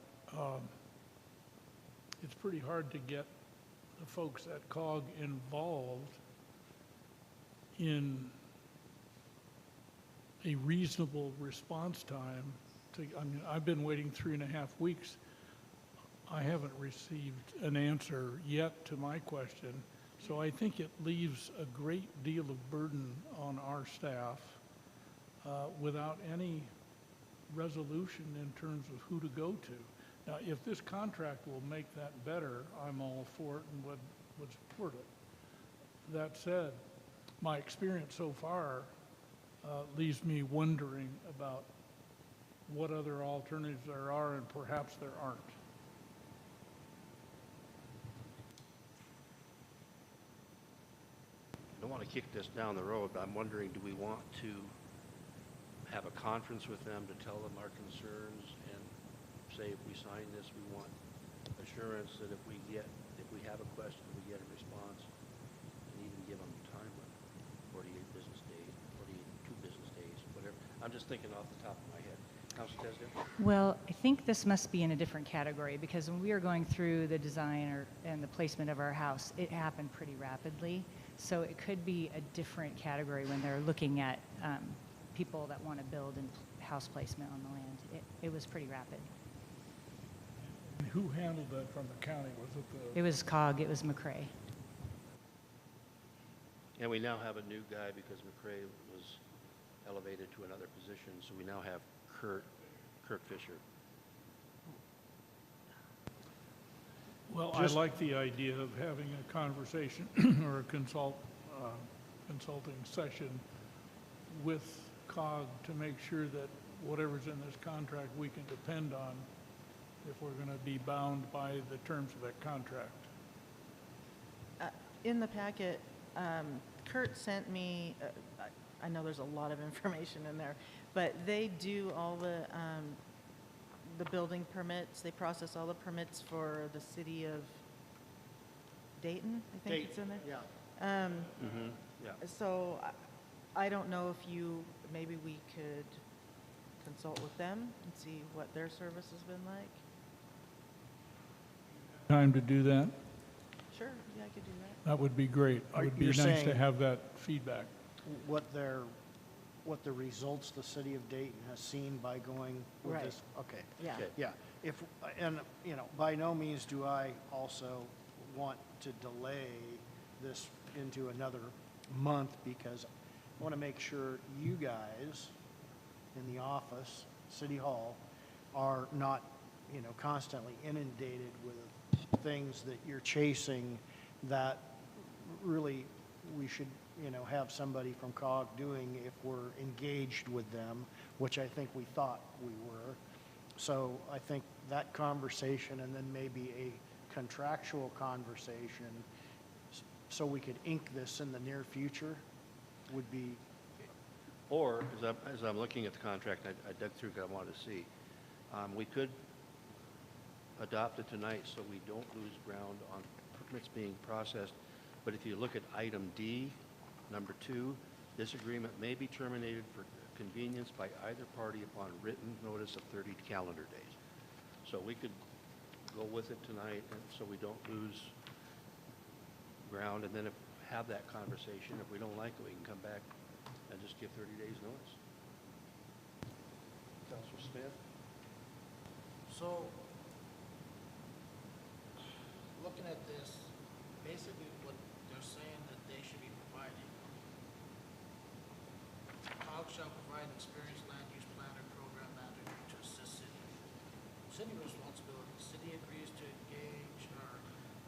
it's pretty hard to get the folks at COG involved in a reasonable response time. I mean, I've been waiting 3.5 weeks. I haven't received an answer yet to my question. So I think it leaves a great deal of burden on our staff without any resolution in terms of who to go to. Now, if this contract will make that better, I'm all for it and would support it. That said, my experience so far leaves me wondering about what other alternatives there are, and perhaps there aren't. I don't want to kick this down the road, but I'm wondering, do we want to have a conference with them to tell them our concerns and say if we sign this, we want assurance that if we have a question, we get a response, and even give them time limit, 48 business days, 42 business days, whatever. I'm just thinking off the top of my head. Councilor Tesdale? Well, I think this must be in a different category, because when we were going through the design and the placement of our house, it happened pretty rapidly. So it could be a different category when they're looking at people that want to build and house placement on the land. It was pretty rapid. And who handled that from the county? Was it the? It was COG, it was McCray. And we now have a new guy because McCray was elevated to another position, so we now have Kurt Kirk Fisher. Well, I Just- like the idea of having a conversation or a consulting session with COG to make sure that whatever's in this contract, we can depend on if we're going to be bound by the terms of that contract. In the packet, Kurt sent me, I know there's a lot of information in there, but they do all the building permits. They process all the permits for the city of Dayton, I think it's in there. Yeah. Yeah. So I don't know if maybe we could consult with them and see what their service has been like. Time to do that? Sure, yeah, I could do that. That would be great. It Are- would be you're nice to saying- have that feedback. What the results the city of Dayton has seen by going with Right. this? Okay. Yeah. Okay. Yeah, and, by no means do I also want to delay this into another month, because I want to make sure you guys in the office, City Hall, are not, constantly inundated with things that you're chasing that really we should, have somebody from COG doing if we're engaged with them, which I think we thought we were. So I think that conversation, and then maybe a contractual conversation, so we could ink this in the near future, would be, Or, as I'm looking at the contract, I dug through because I wanted to see, we could adopt it tonight so we don't lose ground on permits being processed. But if you look at item D, number 2, this agreement may be terminated for convenience by either party upon written notice of 30 calendar days. So we could go with it tonight, and so we don't lose ground, and then have that conversation. If we don't like it, we can come back and just give 30 days notice. Councilor Smith? So, looking at this, basically what they're saying that they should be providing, COG shall provide an experienced land use planner, program manager to assist city. City responsibility, city agrees to engage, or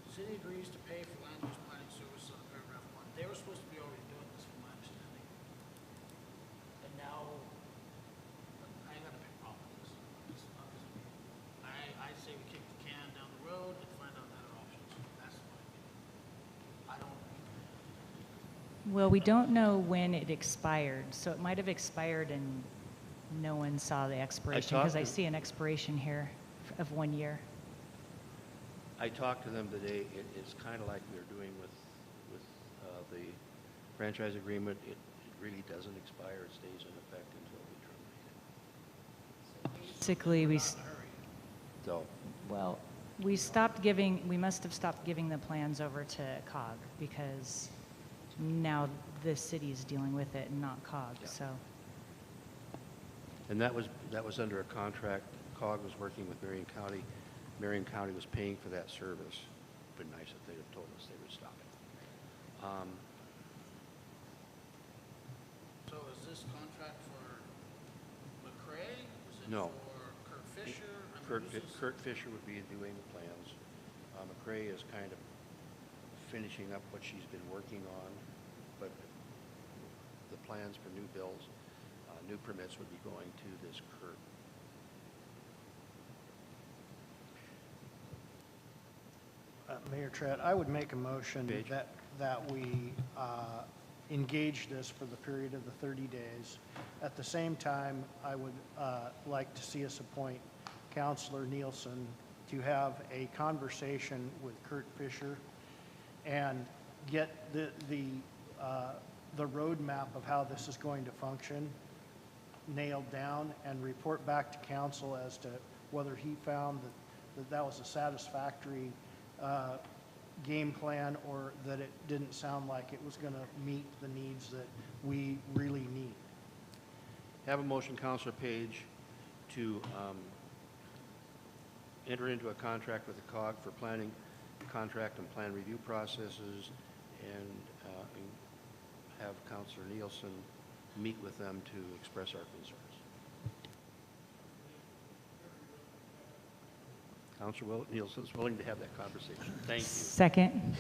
city agrees to pay for land use planning services on paragraph 1. They were supposed to be already doing this, from my understanding. And now, I ain't got a big problem with this. I say we kick the can down the road and find out better options. That's my opinion. I don't, Well, we don't know when it expired, so it might have expired and no one saw the expiration, because I talked to- see an expiration here of 1 year. I talked to them today. It's kind of like we're doing with the franchise agreement. It really doesn't expire. It stays in effect until we terminate it. Basically, So, well, we must have stopped giving the plans over to COG, because now the city is dealing with it and not COG, Yeah. so. and that was under a contract. COG was working with Marion County. Marion County was paying for that service. Been nice if they'd have told us they would stop it. so is this contract for McCray? Is it No. for Kirk Fisher? I mean, Kurt, who's this? Kurt Fisher would be doing the plans. McCray is kind of finishing up what she's been working on, but the plans for new bills, new permits would be going to this Kurt. Mayor Tratt, I would make a motion Page. that we engage this for the period of the 30 days. At the same time, I would like to see us appoint Counselor Nielsen to have a conversation with Kurt Fisher and get the roadmap of how this is going to function nailed down, and report back to council as to whether he found that was a satisfactory game plan, or that it didn't sound like it was going to meet the needs that we really need. Have a motion, Counselor Page, to enter into a contract with the COG for planning, contract and plan review processes, and have Counselor Nielsen meet with them to express our concerns. Counselor Nielsen is willing to have that conversation. Thank you. Second.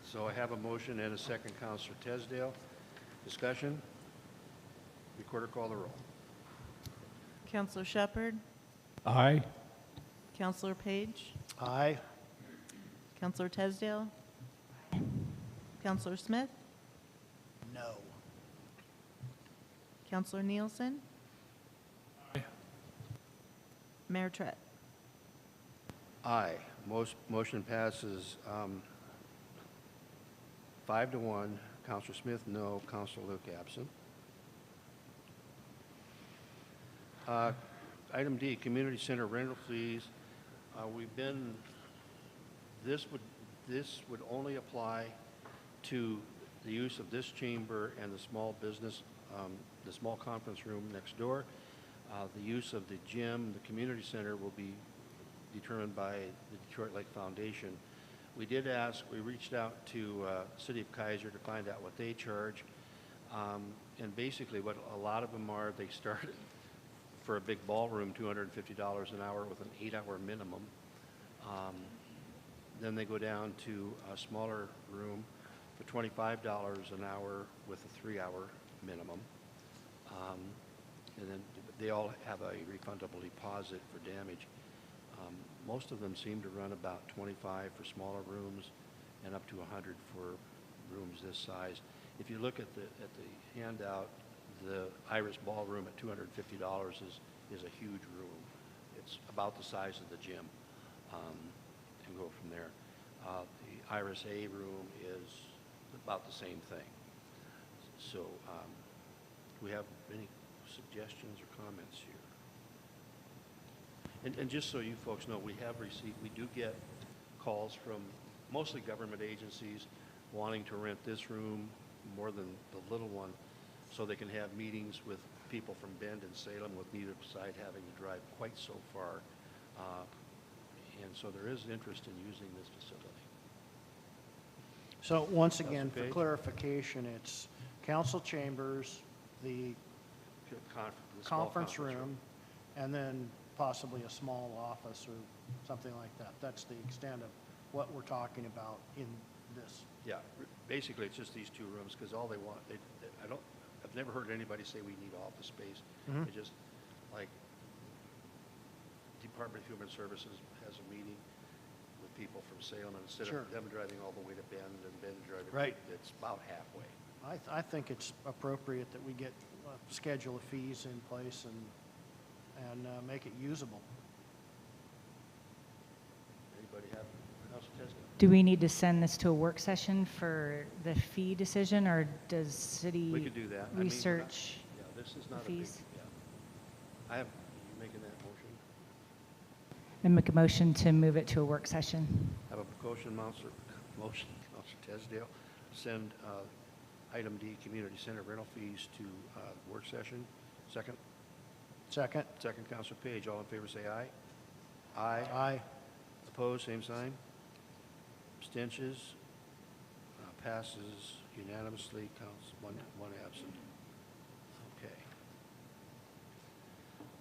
So I have a motion and a second, Counselor Tesdale. Discussion? Recorder, call the roll. Counselor Shepard, Aye. Counselor Page, Aye. Counselor Tesdale, Counselor Smith, No. Counselor Nielsen, Mayor Trett. Aye. Motion passes 5-1. Counselor Smith, no. Counselor Luke, absent. Item D, community center rental fees. This would only apply to the use of this chamber and the small business, the small conference room next door. The use of the gym, the community center will be determined by the Detroit Lake Foundation. We reached out to City of Kaiser to find out what they charge. And basically what a lot of them are, they started for a big ballroom, $250 an hour with an 8-hour minimum. Then they go down to a smaller room for $25 an hour with a 3-hour minimum. And then they all have a refundable deposit for damage. Most of them seem to run about 25 for smaller rooms and up to 100 for rooms this size. If you look at the handout, the Iris Ballroom at $250 is a huge room. It's about the size of the gym, and go from there. The Iris A room is about the same thing. So, do we have any suggestions or comments here? And just so you folks know, we do get calls from mostly government agencies wanting to rent this room more than the little one so they can have meetings with people from Bend and Salem with neither side having to drive quite so far. And so there is interest in using this facility. So once again, Counselor for Page? clarification, it's council chambers, the The small conference room, and then possibly a small office or something like that. That's the extent of what we're talking about in this. Yeah, basically it's just these two rooms because all they want, I've never heard anybody say we need office space. Mhm. They just, like, Department of Human Services has a meeting with people from Salem, and instead Sure. of them driving all the way to Bend and Bend driving, Right. it's about halfway. I think it's appropriate that we get a schedule of fees in place and make it usable. Anybody have, Councilor Tesdale? Do we need to send this to a work session for the fee decision, or does city We could do that. I mean, we're not- research? Yeah, this is the not a big, fees? yeah. You making that motion? And make a motion to move it to a work session. Have a motion, Counselor Tesdale, send item D, community center rental fees to work session. Second? Second? Second, Counselor Page. All in favor, say aye. Aye. Aye. Opposed, same sign. Abstentions? Passes unanimously. Counts one absent.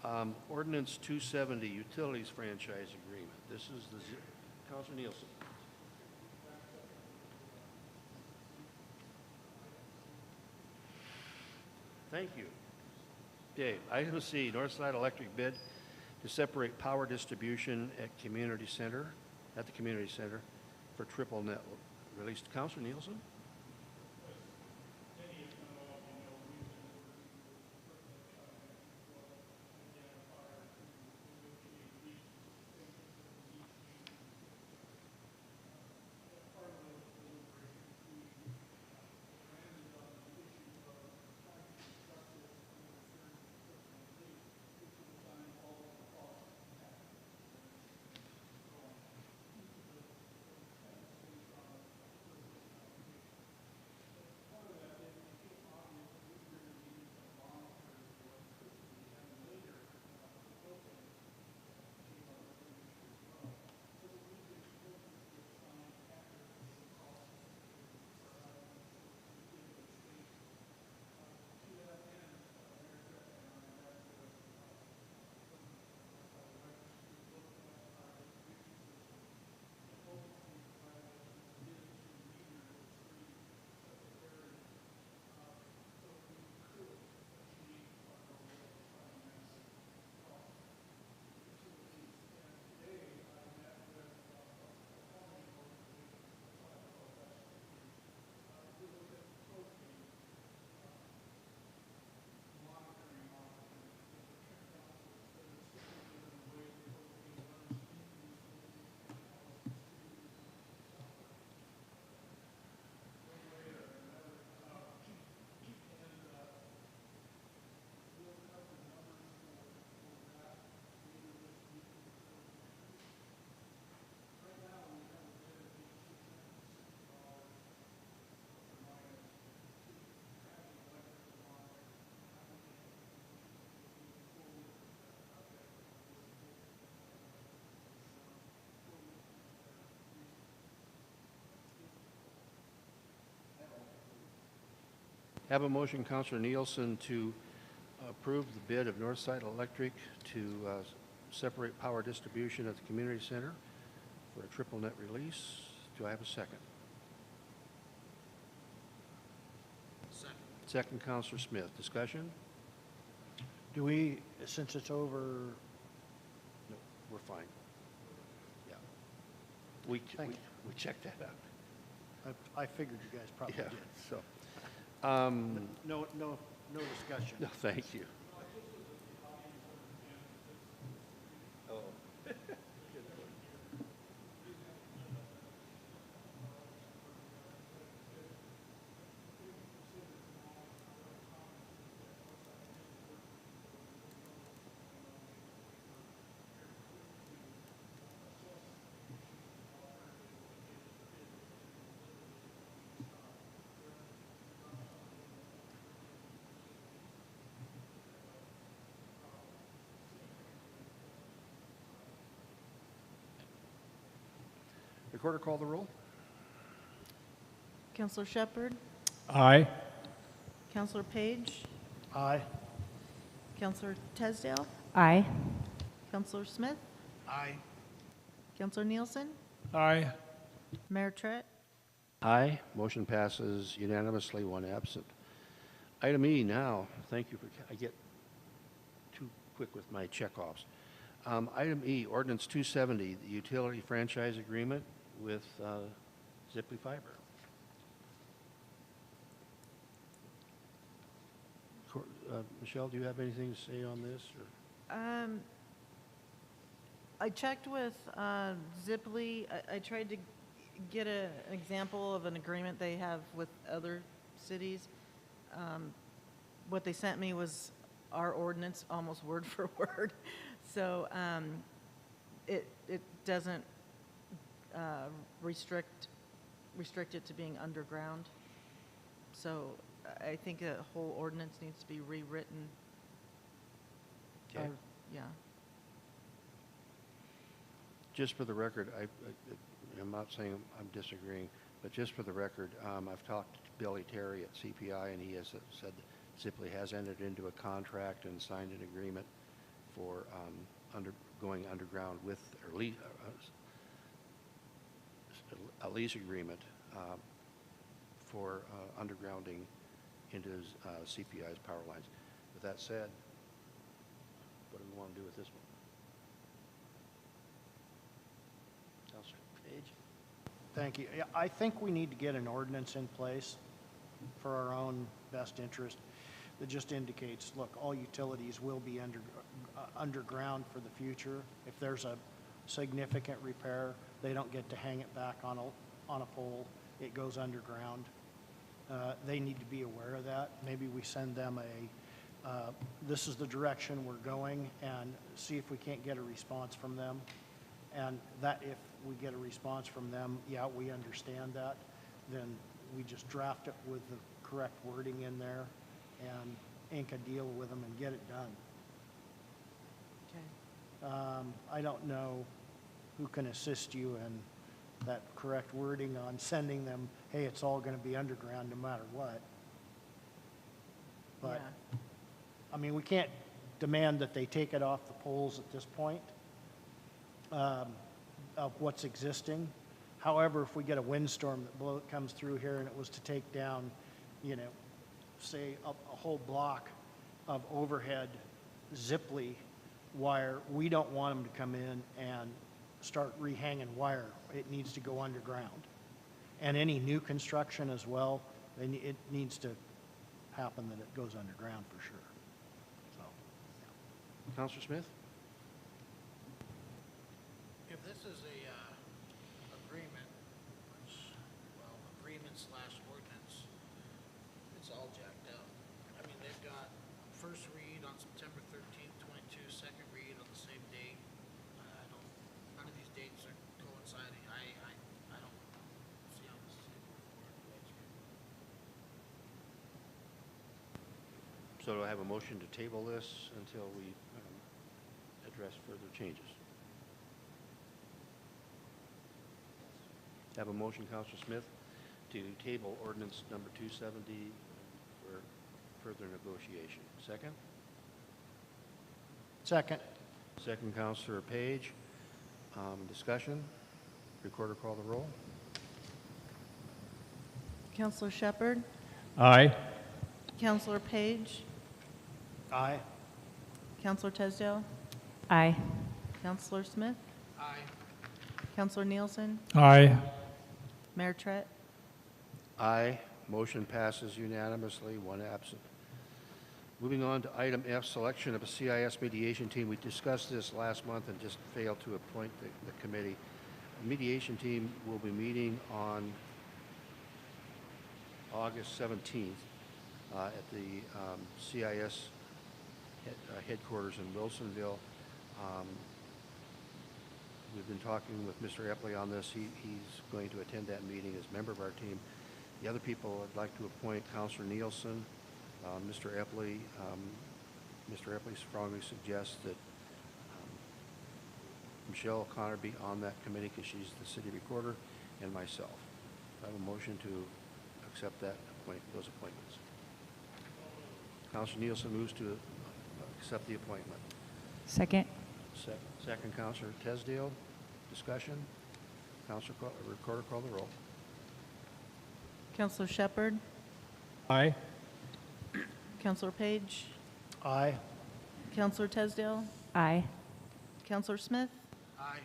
Okay. Ordinance 270, Utilities Franchise Agreement. This is the, Counselor Nielsen. Thank you. Okay, item C, Northside Electric bid to separate power distribution at the community center for triple net release. Counselor Nielsen? Have a motion, Counselor Nielsen, to approve the bid of Northside Electric to separate power distribution at the community center for a triple net release. Do I have a second? Second. Second, Counselor Smith. Discussion? Do we, since it's over, No, we're fine. Yeah. We Thank you. checked that out. I figured you guys probably Yeah, did. so, No discussion. no, thank you. Oh. Recorder, call the roll. Counselor Shepard, Aye. Counselor Page, Aye. Counselor Tesdale, Aye. Counselor Smith, Aye. Counselor Nielsen, Aye. Mayor Trent. Aye. Motion passes unanimously, one absent. Item E now. Thank you for, I get too quick with my checkoffs. Item E, Ordinance 270, the utility franchise agreement with Ziply Fiber. Michelle, do you have anything to say on this? Or? I checked with Ziply. I tried to get an example of an agreement they have with other cities. What they sent me was our ordinance, almost word for word. So it doesn't restrict it to being underground. So I think the whole ordinance needs to be rewritten. Okay. Yeah. Just for the record, I'm not saying I'm disagreeing, but just for the record, I've talked to Billy Terry at CPI, and he has said that Ziply has entered into a contract and signed an agreement for going underground with a lease agreement for undergrounding into CPI's power lines. With that said, what do we want to do with this one? Councilor Page? Thank you. Yeah, I think we need to get an ordinance in place for our own best interest that just indicates, look, all utilities will be underground for the future. If there's a significant repair, they don't get to hang it back on a pole. It goes underground. They need to be aware of that. Maybe we send them this is the direction we're going, and see if we can't get a response from them. And that if we get a response from them, yeah, we understand that, then we just draft it with the correct wording in there and ink a deal with them and get it done. Okay. I don't know who can assist you in that correct wording on sending them, hey, it's all going to be underground no matter what. But, Yeah. I mean, we can't demand that they take it off the poles at this point of what's existing. However, if we get a windstorm that comes through here and it was to take down, say a whole block of overhead Ziply wire, we don't want them to come in and start rehanging wire. It needs to go underground. And any new construction as well, it needs to happen that it goes underground for sure. So, Councilor Smith? If this is a agreement, agreement/ordinance, it's all jacked up. I mean, they've got first read on September 13th, 22, second read on the same date. None of these dates are coinciding. I don't see how this is able to work. So do I have a motion to table this until we address further changes? Have a motion, Councilor Smith, to table ordinance number 270 for for further negotiation. Second? Second. Second, Counselor Page. Discussion? Recorder call the roll. Counselor Shepard, Aye. Counselor Page, Aye. Counselor Tesdale, Aye. Counselor Smith, Aye. Counselor Nielsen, Aye. Mayor Trett. Aye. Motion passes unanimously, one absent. Moving on to item F, selection of a CIS mediation team. We discussed this last month and just failed to appoint the committee. The mediation team will be meeting on August 17th at the CIS headquarters in Wilsonville. We've been talking with Mr. Epley on this. He's going to attend that meeting as a member of our team. The other people I'd like to appoint, Counselor Nielsen, Mr. Epley. Mr. Epley strongly suggests that Michelle O'Connor be on that committee because she's the city recorder, and myself. I have a motion to accept those appointments. Counselor Nielsen moves to accept the appointment. Second. Second, Counselor Tesdale. Discussion? Recorder call the roll. Counselor Shepard, Aye. Counselor Page, Aye. Counselor Tesdale, Aye. Counselor Smith, Aye.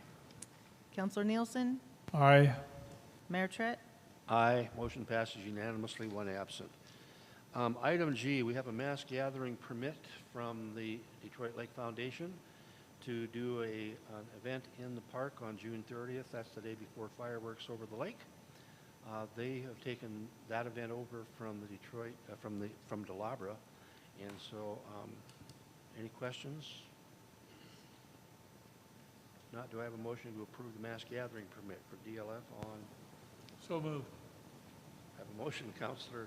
Counselor Nielsen, Aye. Mayor Trett. Aye. Motion passes unanimously, one absent. Item G, we have a mass gathering permit from the Detroit Lake Foundation to do an event in the park on June 30th. That's the day before fireworks over the lake. They have taken that event over from the Detroit, from Delabra. And so, any questions? If not, do I have a motion to approve the mass gathering permit for DLF on? So moved. I have a motion, Counselor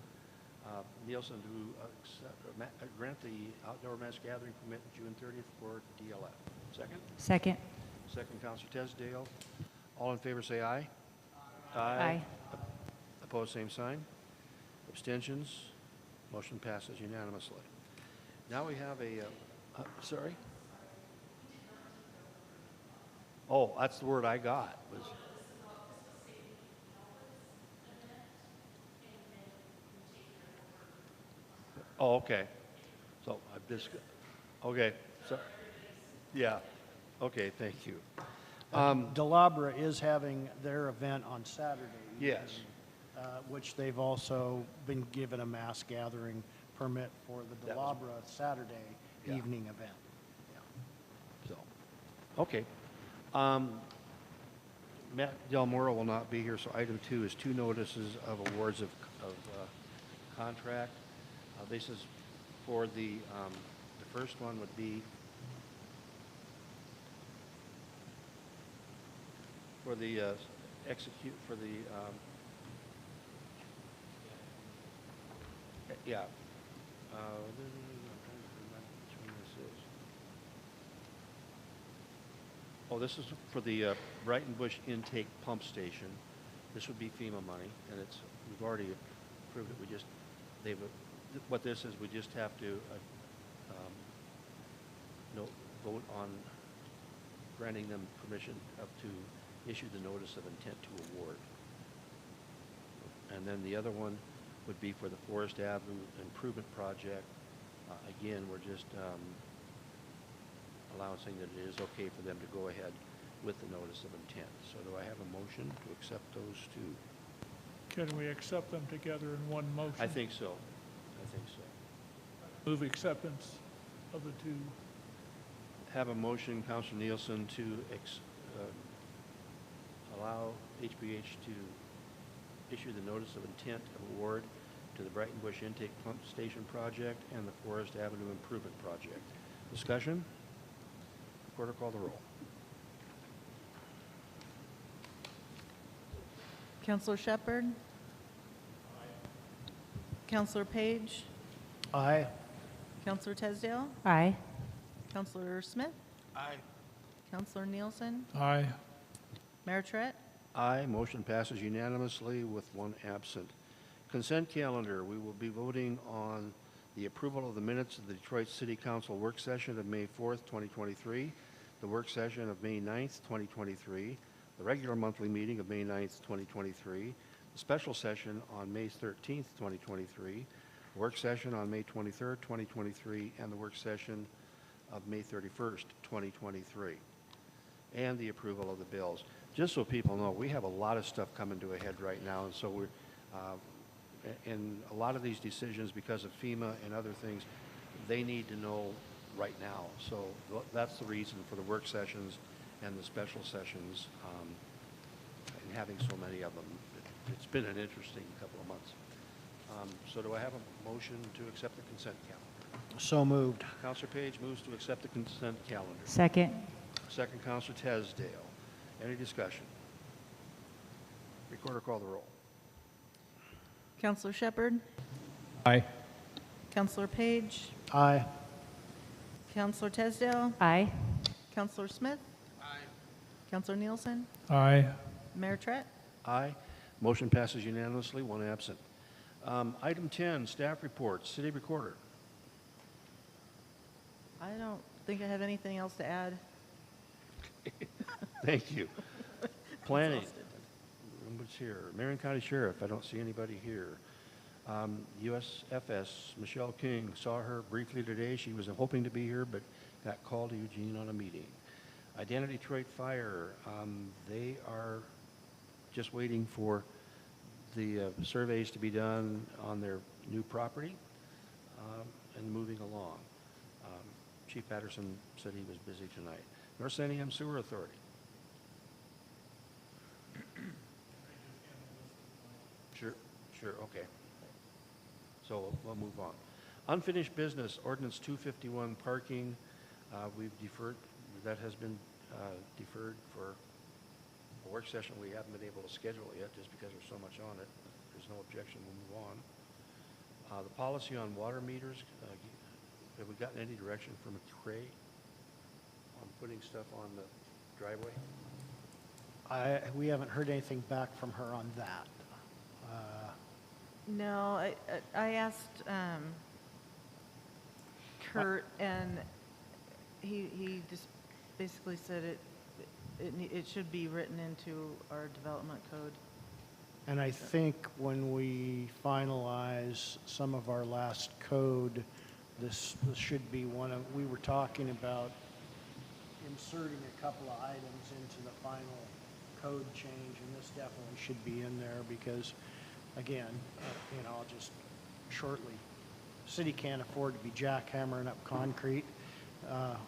Nielsen, to grant the outdoor mass gathering permit June 30th for DLF. Second? Second. Second, Counselor Tesdale. All in favor say aye. Aye. Opposed, same sign. Abstentions? Motion passes unanimously. Now we have sorry? Oh, that's the word I got. Was. Oh, okay. So okay. So, yeah. Okay, thank you. Delabra is having their event on Saturday evening, Yes. Which they've also been given a mass gathering permit for the That was- Delabra Saturday Yeah. evening event. So, okay. Matt Del Moro will not be here, so item 2 is 2 notices of awards of contract. This is for the first one would be for the yeah. I'm trying to remember which one this is. Oh, this is for the Brighton Bush intake pump station. This would be FEMA money, and we've already approved it. What this is, we just have to vote on granting them permission to issue the notice of intent to award. And then the other one would be for the Forest Avenue Improvement Project. Again, we're just saying that it is okay for them to go ahead with the notice of intent. So do I have a motion to accept those 2? Can we accept them together in one motion? I think so. Move acceptance of the 2. Have a motion, Councilor Nielsen, to allow HBH to issue the notice of intent of award to the Brighton Bush Intake Pump Station Project and the Forest Avenue Improvement Project. Discussion? Recorder call the roll. Counselor Shepard, Counselor Page, Aye. Counselor Tesdale, Aye. Counselor Smith, Aye. Counselor Nielsen, Aye. Mayor Trett. Aye. Motion passes unanimously with 1 absent. Consent calendar, we will be voting on the approval of the minutes of the Detroit City Council work session of May 4th, 2023, the work session of May 9th, 2023, the regular monthly meeting of May 9th, 2023, the special session on May 13th, 2023, the work session on May 23rd, 2023, and the work session of May 31st, 2023, and the approval of the bills. Just so people know, we have a lot of stuff coming to a head right now, and so we're, and a lot of these decisions, because of FEMA and other things, they need to know right now. So that's the reason for the work sessions and the special sessions, and having so many of them. It's been an interesting couple of months. So do I have a motion to accept the consent calendar? So moved. Counselor Page moves to accept the consent calendar. Second. Second, Counselor Tesdale. Any discussion? Recorder, call the roll. Counselor Shepard, Aye. Counselor Page, Aye. Counselor Tesdale, Aye. Counselor Smith, Aye. Counselor Nielsen, Aye. Mayor Trett. Aye. Motion passes unanimously, one absent. Item 10, staff reports. City Recorder. I don't think I have anything else to add. Thank you. Planning. Exhausted. What's here? Marion County Sheriff, I don't see anybody here. USFS, Michelle King, saw her briefly today. She was hoping to be here, but got called to Eugene on a meeting. Identity Detroit Fire, they are just waiting for the surveys to be done on their new property and moving along. Chief Patterson said he was busy tonight. North Santingham Sewer Authority. Sure, okay. So we'll move on. Unfinished business, ordinance 251 parking. We've deferred, that has been deferred for a work session. We haven't been able to schedule it yet just because there's so much on it. There's no objection, we'll move on. The policy on water meters, have we gotten any direction from McCray on putting stuff on the driveway? We haven't heard anything back from her on that. No, I asked Kurt, and he just basically said it should be written into our development code. And I think when we finalize some of our last code, this should be one of, we were talking about inserting a couple of items into the final code change, and this definitely should be in there because, again, I'll just shortly, city can't afford to be jackhammering up concrete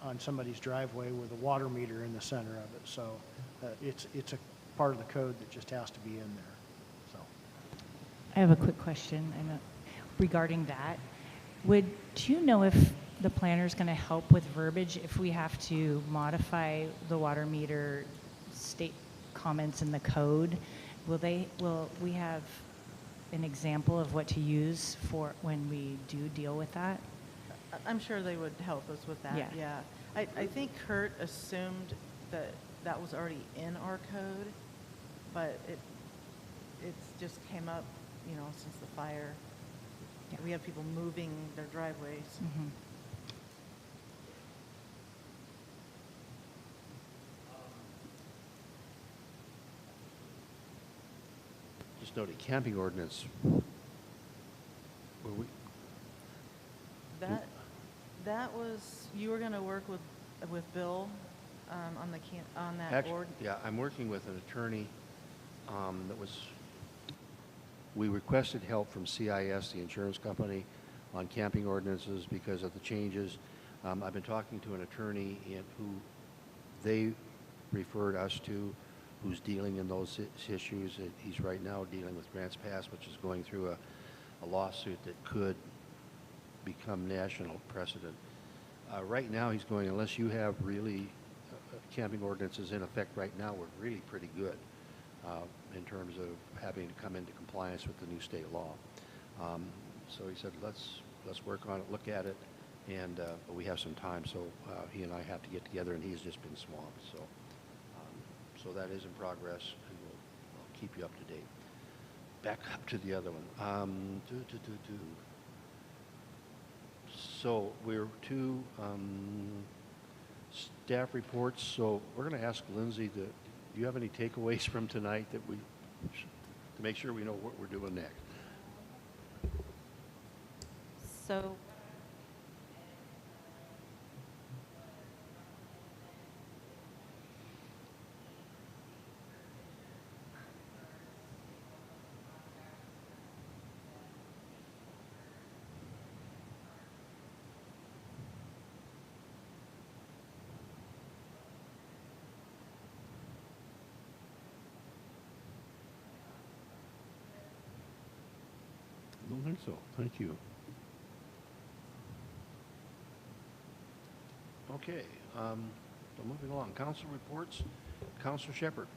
on somebody's driveway with a water meter in the center of it. So it's a part of the code that just has to be in there. So I have a quick question regarding that. Do you know if the planner's going to help with verbiage if we have to modify the water meter state comments in the code? Will we have an example of what to use for when we do deal with that? I'm sure they would help us with that, Yeah. yeah. I think Kurt assumed that was already in our code, but it's just came up, since the fire. Yeah. We have people moving their driveways. Mhm. Just noted, camping ordinance. Were we, That was, you were gonna work with Bill on that Actually, ord. yeah, I'm working with an attorney we requested help from CIS, the insurance company, on camping ordinances because of the changes. I've been talking to an attorney who they referred us to, who's dealing in those issues. He's right now dealing with Grants Pass, which is going through a lawsuit that could become national precedent. Right now, he's going, unless you have really camping ordinances in effect right now, we're really pretty good in terms of having to come into compliance with the new state law. So he said, let's work on it, look at it, and but we have some time, so he and I have to get together, and he's just been swamped. So, so that is in progress, and I'll keep you up to date. back up to the other one. So we're to staff reports. So we're going to ask Lindsay, do you have any takeaways from tonight that to make sure we know what we're doing next? So I don't think so. Thank you. Okay, so moving along. Council reports. Councilor Shepherd.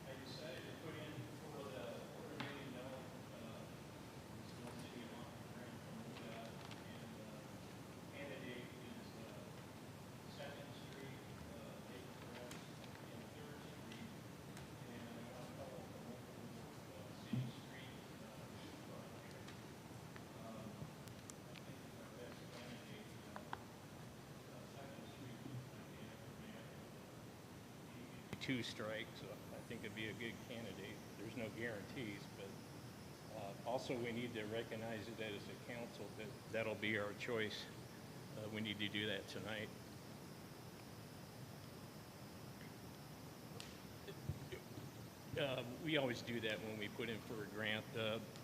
I decided to put in for the $250,000 small city of Montgomery from ODOT, and candidate is Second Street, Lake Forest, and Third Street, and I want to follow up on City Street project. I think our best candidate, Second Street, two strikes, so I think it'd be a good candidate. There's no guarantees, but also we need to recognize that as a council that that'll be our choice. We need to do that tonight. We always do that when we put in for a grant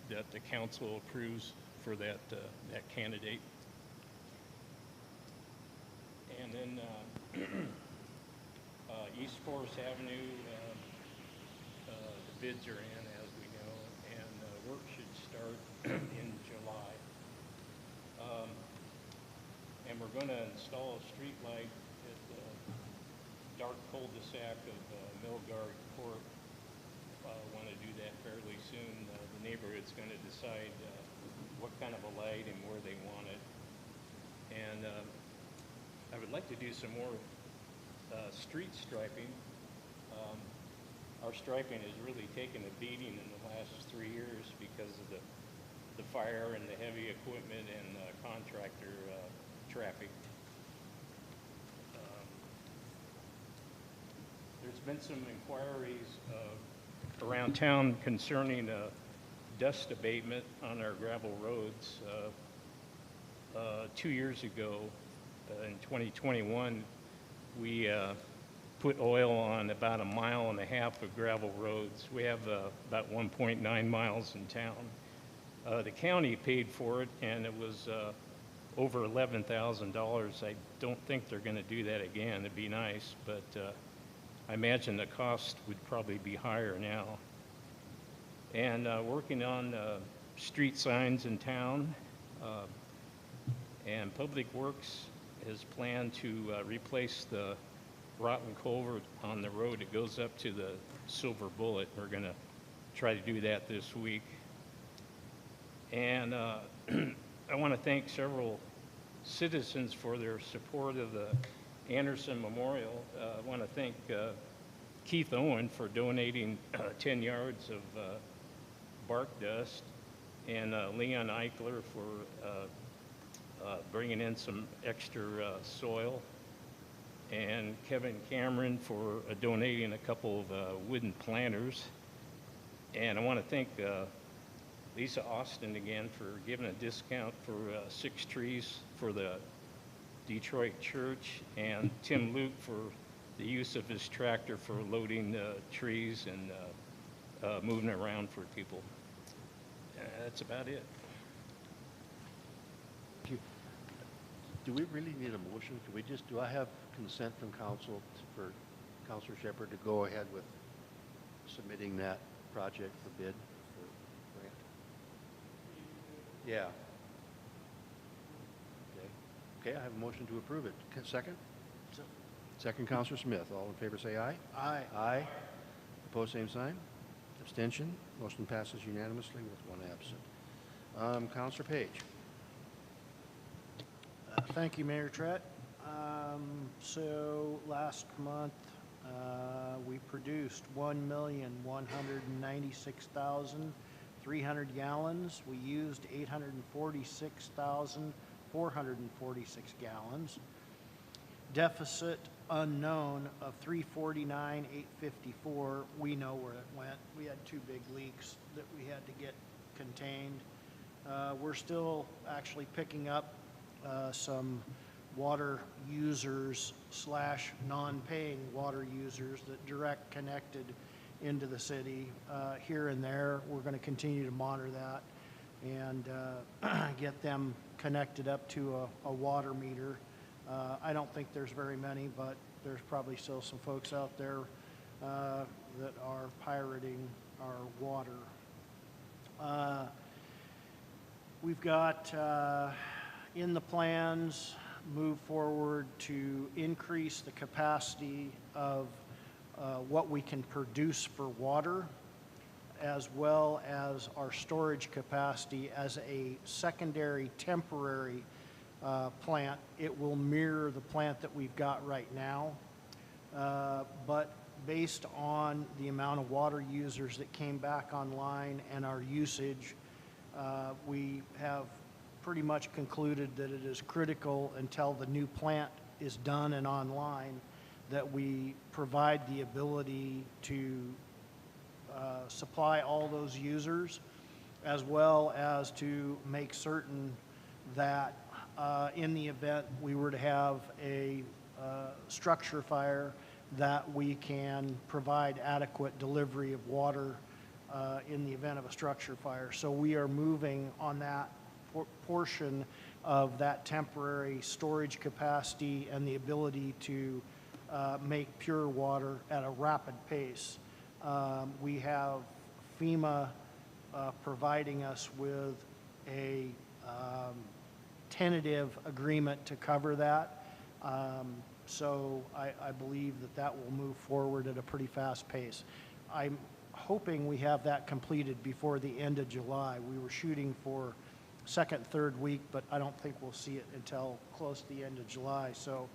that the council approves for that candidate. And then East Forest Avenue, the bids are in, as we know, and work should start in July. And we're going to install a street light at the dark cul-de-sac of Milgard Court. Want to do that fairly soon. The neighborhood's going to decide what kind of a light and where they want it. And I would like to do some more street striping. Our striping has really taken a beating in the last 3 years because of the fire and the heavy equipment and contractor traffic. There's been some inquiries around town concerning dust abatement on our gravel roads. 2 years ago, in 2021, we put oil on about 1.5 miles of gravel roads. We have about 1.9 miles in town. The county paid for it, and it was over $11,000. I don't think they're going to do that again. It'd be nice, but I imagine the cost would probably be higher now. And working on street signs in town, and Public Works has planned to replace the rotten culvert on the road that goes up to the Silver Bullet. We're going to try to do that this week. And I want to thank several citizens for their support of the Anderson Memorial. I want to thank Keith Owen for donating 10 yards of bark dust, and Leon Eichler for bringing in some extra soil, and Kevin Cameron for donating a couple of wooden planters. And I want to thank Lisa Austin again for giving a discount for 6 trees for the Detroit Church, and Tim Luke for the use of his tractor for loading trees and moving around for people. That's about it. Do we really need a motion? Do I have consent from council for Councilor Shepherd to go ahead with submitting that project for bid? For grant? Yeah. Okay, I have a motion to approve it. Second? Second, Councilor Smith. All in favor say aye. Aye. Aye. Opposed, same sign. Abstention. Motion passes unanimously with 1 absent. Councilor Page. Thank you, Mayor Trett. So last month, We produced 1,196,300 gallons. We used 846,446 gallons. Deficit unknown of 349,854. We know where it went. We had two big leaks that we had to get contained. We're still actually picking up some water users slash non-paying water users that direct connected into the city here and there. We're going to continue to monitor that and get them connected up to a water meter. I don't think there's very many, but there's probably still some folks out there that are pirating our water. We've got in the plans move forward to increase the capacity of what we can produce for water, as well as our storage capacity as a secondary temporary plant. It will mirror the plant that we've got right now, but based on the amount of water users that came back online and our usage, we have pretty much concluded that it is critical until the new plant is done and online that we provide the ability to supply all those users, as well as to make certain that in the event we were to have a structure fire, that we can provide adequate delivery of water in the event of a structure fire. So we are moving on that portion of that temporary storage capacity and the ability to make pure water at a rapid pace. We have FEMA providing us with a tentative agreement to cover that. So I believe that that will move forward at a pretty fast pace. I'm hoping we have that completed before the end of July. We were shooting for second, third week, but I don't think we'll see it until close to the end of July. So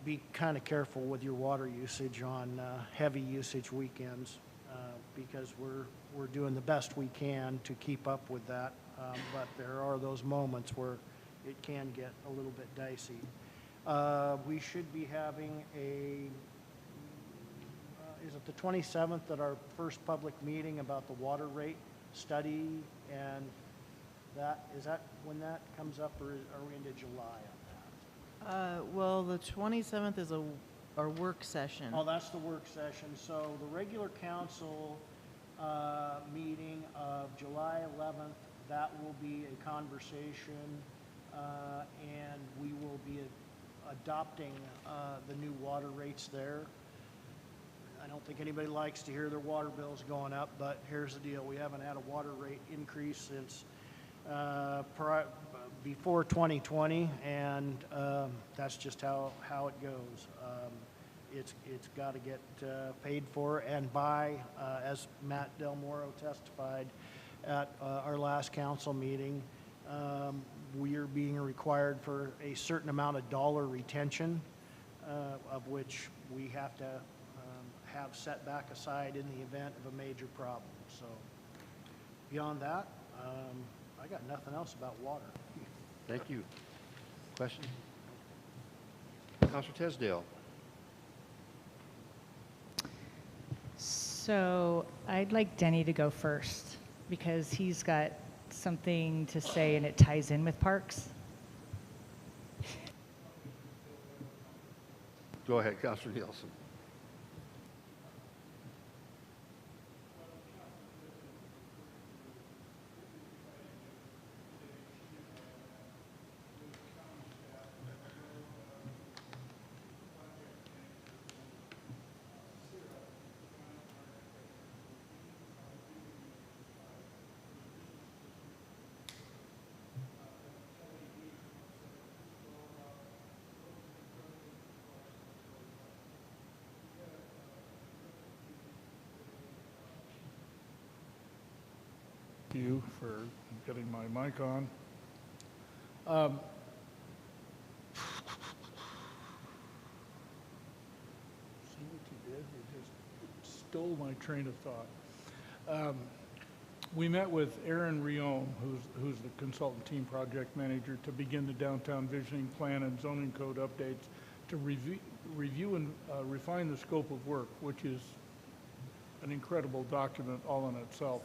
be kind of careful with your water usage on heavy usage weekends because we're doing the best we can to keep up with that. But there are those moments where it can get a little bit dicey. We should be having is it the 27th at our first public meeting about the water rate study, and is that when that comes up, or are we into July on that? Well, the 27th is our work session. Oh, that's the work session. So the regular council meeting of July 11th, that will be a conversation, and we will be adopting the new water rates there. I don't think anybody likes to hear their water bills going up, but here's the deal. We haven't had a water rate increase since before 2020, and that's just how it goes. It's got to get paid for and by, as Matt Del Moro testified at our last council meeting, we are being required for a certain amount of dollar retention, of which we have to have set back aside in the event of a major problem. So beyond that, I got nothing else about water. Thank you. Question? Councilor Tesdale. So I'd like Denny to go first because he's got something to say and it ties in with parks. Go ahead, Councilor Nielsen. You for getting my mic on. stole my train of thought. We met with Aaron Rion, who's the consultant team project manager, to begin the downtown visioning plan and zoning code updates to review and refine the scope of work, which is an incredible document all in itself.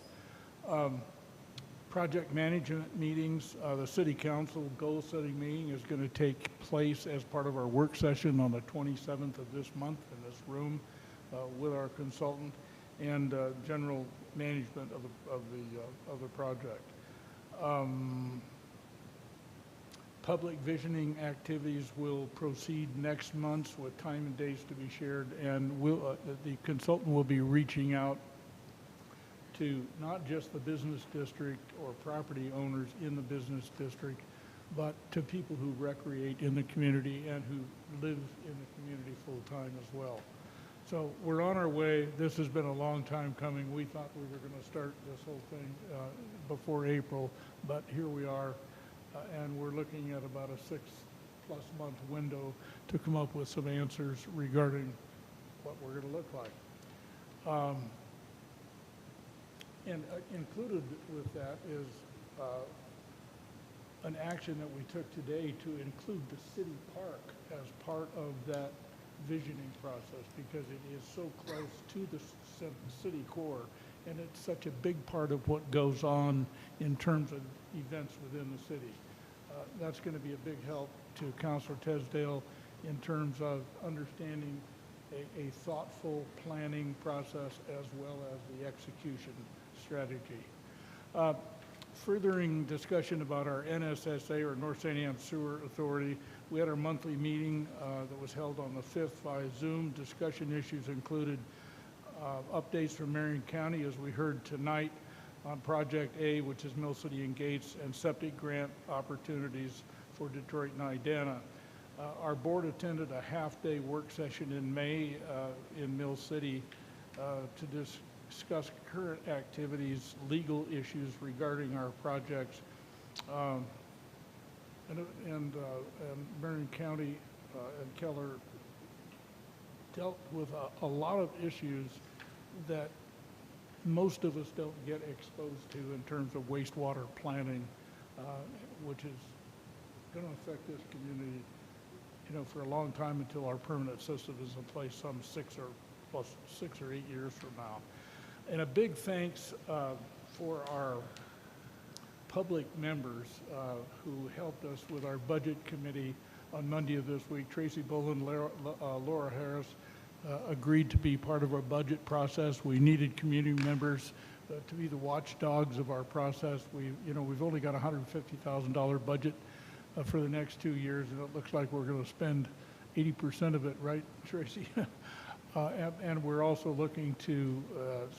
Project management meetings, the city council goal-setting meeting is going to take place as part of our work session on the 27th of this month in this room with our consultant and general management of the project. Public visioning activities will proceed next month with time and dates to be shared, and the consultant will be reaching out to not just the business district or property owners in the business district, but to people who recreate in the community and who live in the community full-time as well. So we're on our way. This has been a long time coming. We thought we were going to start this whole thing before April, but here we are, and we're looking at about a 6+ month window to come up with some answers regarding what we're going to look like. And included with that is an action that we took today to include the city park as part of that visioning process, because it is so close to the city core, and it's such a big part of what goes on in terms of events within the city. That's going to be a big help to Councilor Tesdale in terms of understanding a thoughtful planning process as well as the execution strategy. Furthering discussion about our NSSA, or North St. Anne Sewer Authority, we had our monthly meeting that was held on the 5th via Zoom. Discussion issues included updates from Marion County, as we heard tonight, on Project A, which is Mill City and Gates, and septic grant opportunities for Detroit and Idana. Our board attended a half-day work session in May in Mill City to discuss current activities, legal issues regarding our projects, and Marion County and Keller dealt with a lot of issues that most of us don't get exposed to in terms of wastewater planning, which is going to affect this community, for a long time until our permanent system is in place, some 6 or 8 years from now. And a big thanks for our public members who helped us with our budget committee on Monday of this week. Tracy Boland, Laura Harris agreed to be part of our budget process. We needed community members to be the watchdogs of our process. We've only got a $150,000 budget for the next 2 years, and it looks like we're going to spend 80% of it, right, Tracy? And we're also looking to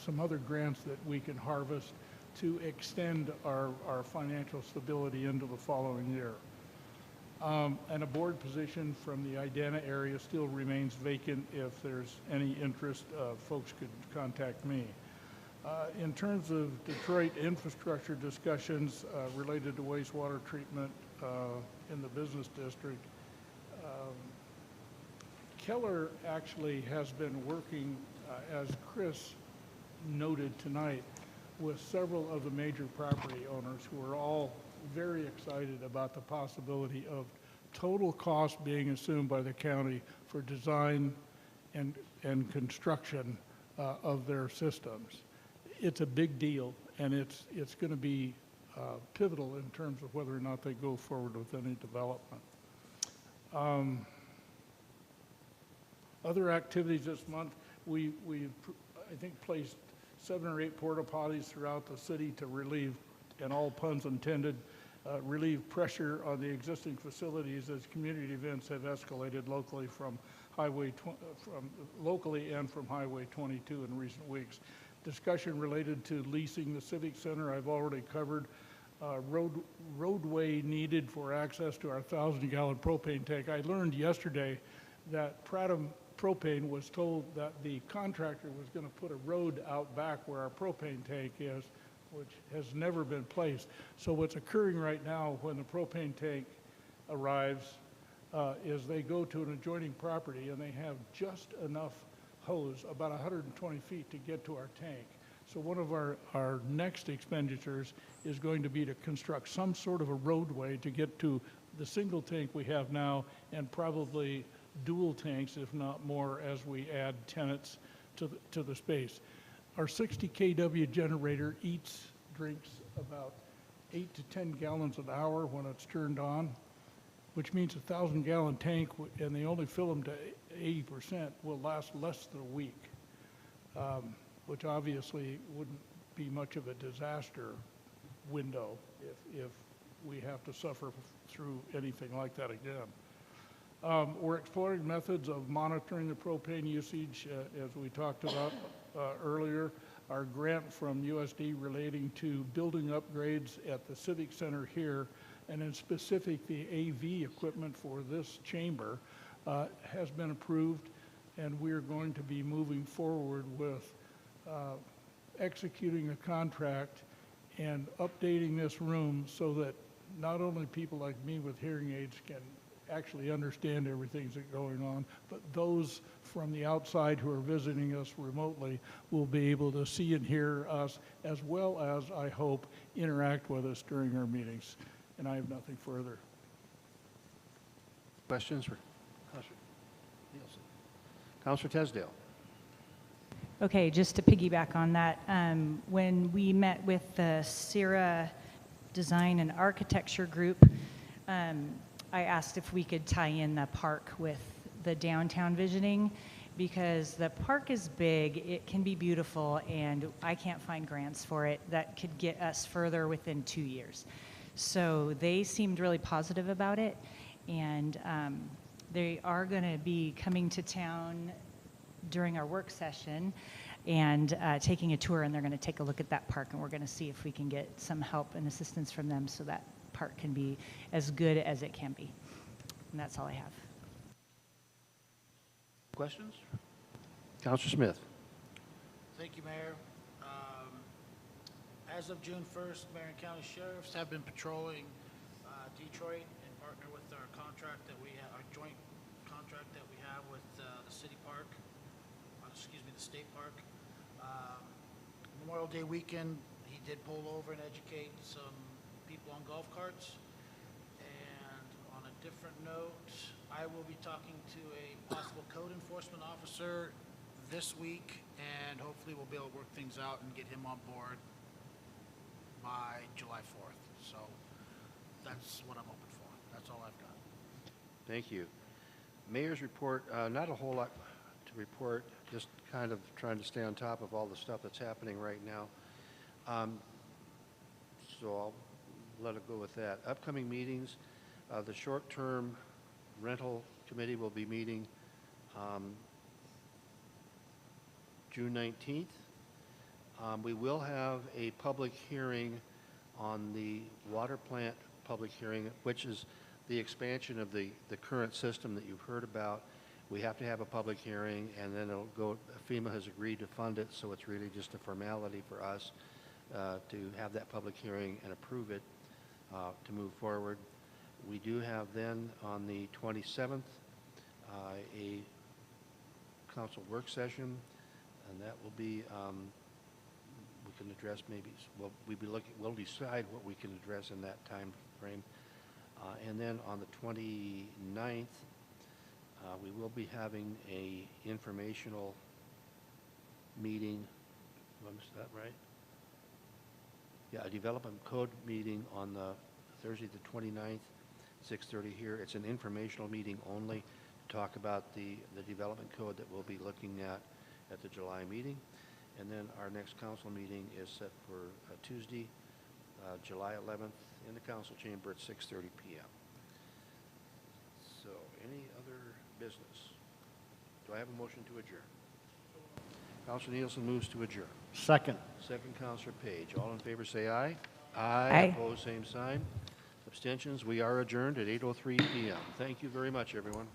some other grants that we can harvest to extend our financial stability into the following year. And a board position from the Idana area still remains vacant. If there's any interest, folks could contact me. In terms of Detroit infrastructure discussions related to wastewater treatment in the business district, Keller actually has been working, as Chris noted tonight, with several of the major property owners who are all very excited about the possibility of total cost being assumed by the county for design and construction of their systems. It's a big deal, and it's going to be pivotal in terms of whether or not they go forward with any development. Other activities this month, we I think placed 7 or 8 porta potties throughout the city to relieve, and all puns intended, relieve pressure on the existing facilities as community events have escalated locally from locally and from Highway 22 in recent weeks. Discussion related to leasing the Civic Center I've already covered. Roadway needed for access to our 1,000-gallon propane tank. I learned yesterday that Prattam Propane was told that the contractor was going to put a road out back where our propane tank is, which has never been placed. So what's occurring right now when the propane tank arrives is they go to an adjoining property and they have just enough hose about 120 feet to get to our tank. So one of our next expenditures is going to be to construct some sort of a roadway to get to the single tank we have now and probably dual tanks, if not more, as we add tenants to the space. Our 60 kW generator drinks about 8 to 10 gallons an hour when it's turned on, which means a 1,000-gallon tank, and they only fill them to 80%, will last less than a week, which obviously wouldn't be much of a disaster window if we have to suffer through anything like that again. We're exploring methods of monitoring the propane usage, as we talked about earlier. Our grant from USD relating to building upgrades at the Civic Center here, and in specific the AV equipment for this chamber, has been approved, and we're going to be moving forward with executing a contract and updating this room so that not only people like me with hearing aids can actually understand everything that's going on, but those from the outside who are visiting us remotely will be able to see and hear us, as well as, I hope, interact with us during our meetings. And I have nothing further. Questions for Councilor Nielsen? Councilor Tesdale. Okay, just to piggyback on that, when we met with the Sierra Design and Architecture Group, I asked if we could tie in the park with the downtown visioning, because the park is big, it can be beautiful, and I can't find grants for it that could get us further within 2 years. So they seemed really positive about it, and they are going to be coming to town during our work session and taking a tour, and they're going to take a look at that park, and we're going to see if we can get some help and assistance from them so that park can be as good as it can be. And that's all I have. Questions? Councilor Smith. Thank you, Mayor. As of June 1st, Marion County Sheriffs have been patrolling Detroit in partner with our contract that we have, our joint contract that we have with the city park, the state park. Memorial Day weekend, he did pull over and educate some people on golf carts. And on a different note, I will be talking to a possible code enforcement officer this week, and hopefully we'll be able to work things out and get him on board by July 4th. So that's what I'm hoping for. That's all I've got. Thank you. Mayor's report, not a whole lot to report, just kind of trying to stay on top of all the stuff that's happening right now. So I'll let it go with that. Upcoming meetings, the short-term rental committee will be meeting June 19th. We will have a public hearing on the water plant public hearing, which is the expansion of the current system that you've heard about. We have to have a public hearing, and then it'll go, FEMA has agreed to fund it, so it's really just a formality for us to have that public hearing and approve it to move forward. We do have then on the 27th a council work session, and that will be, we can address maybe, we'll decide what we can address in that time frame. And then on the 29th, we will be having a informational meeting. Is that right? Yeah, a development code meeting on the Thursday the 29th, 6:30 here. It's an informational meeting only to talk about the development code that we'll be looking at the July meeting. And then our next council meeting is set for Tuesday, July 11th in the council chamber at 6:30 p.m. So any other business? Do I have a motion to adjourn? Councilor Nielsen moves to adjourn. Second. Second, Councilor Page. All in favor say aye. Aye. Opposed, same sign. Abstentions. We are adjourned at 8:03 p.m. Thank you very much, everyone.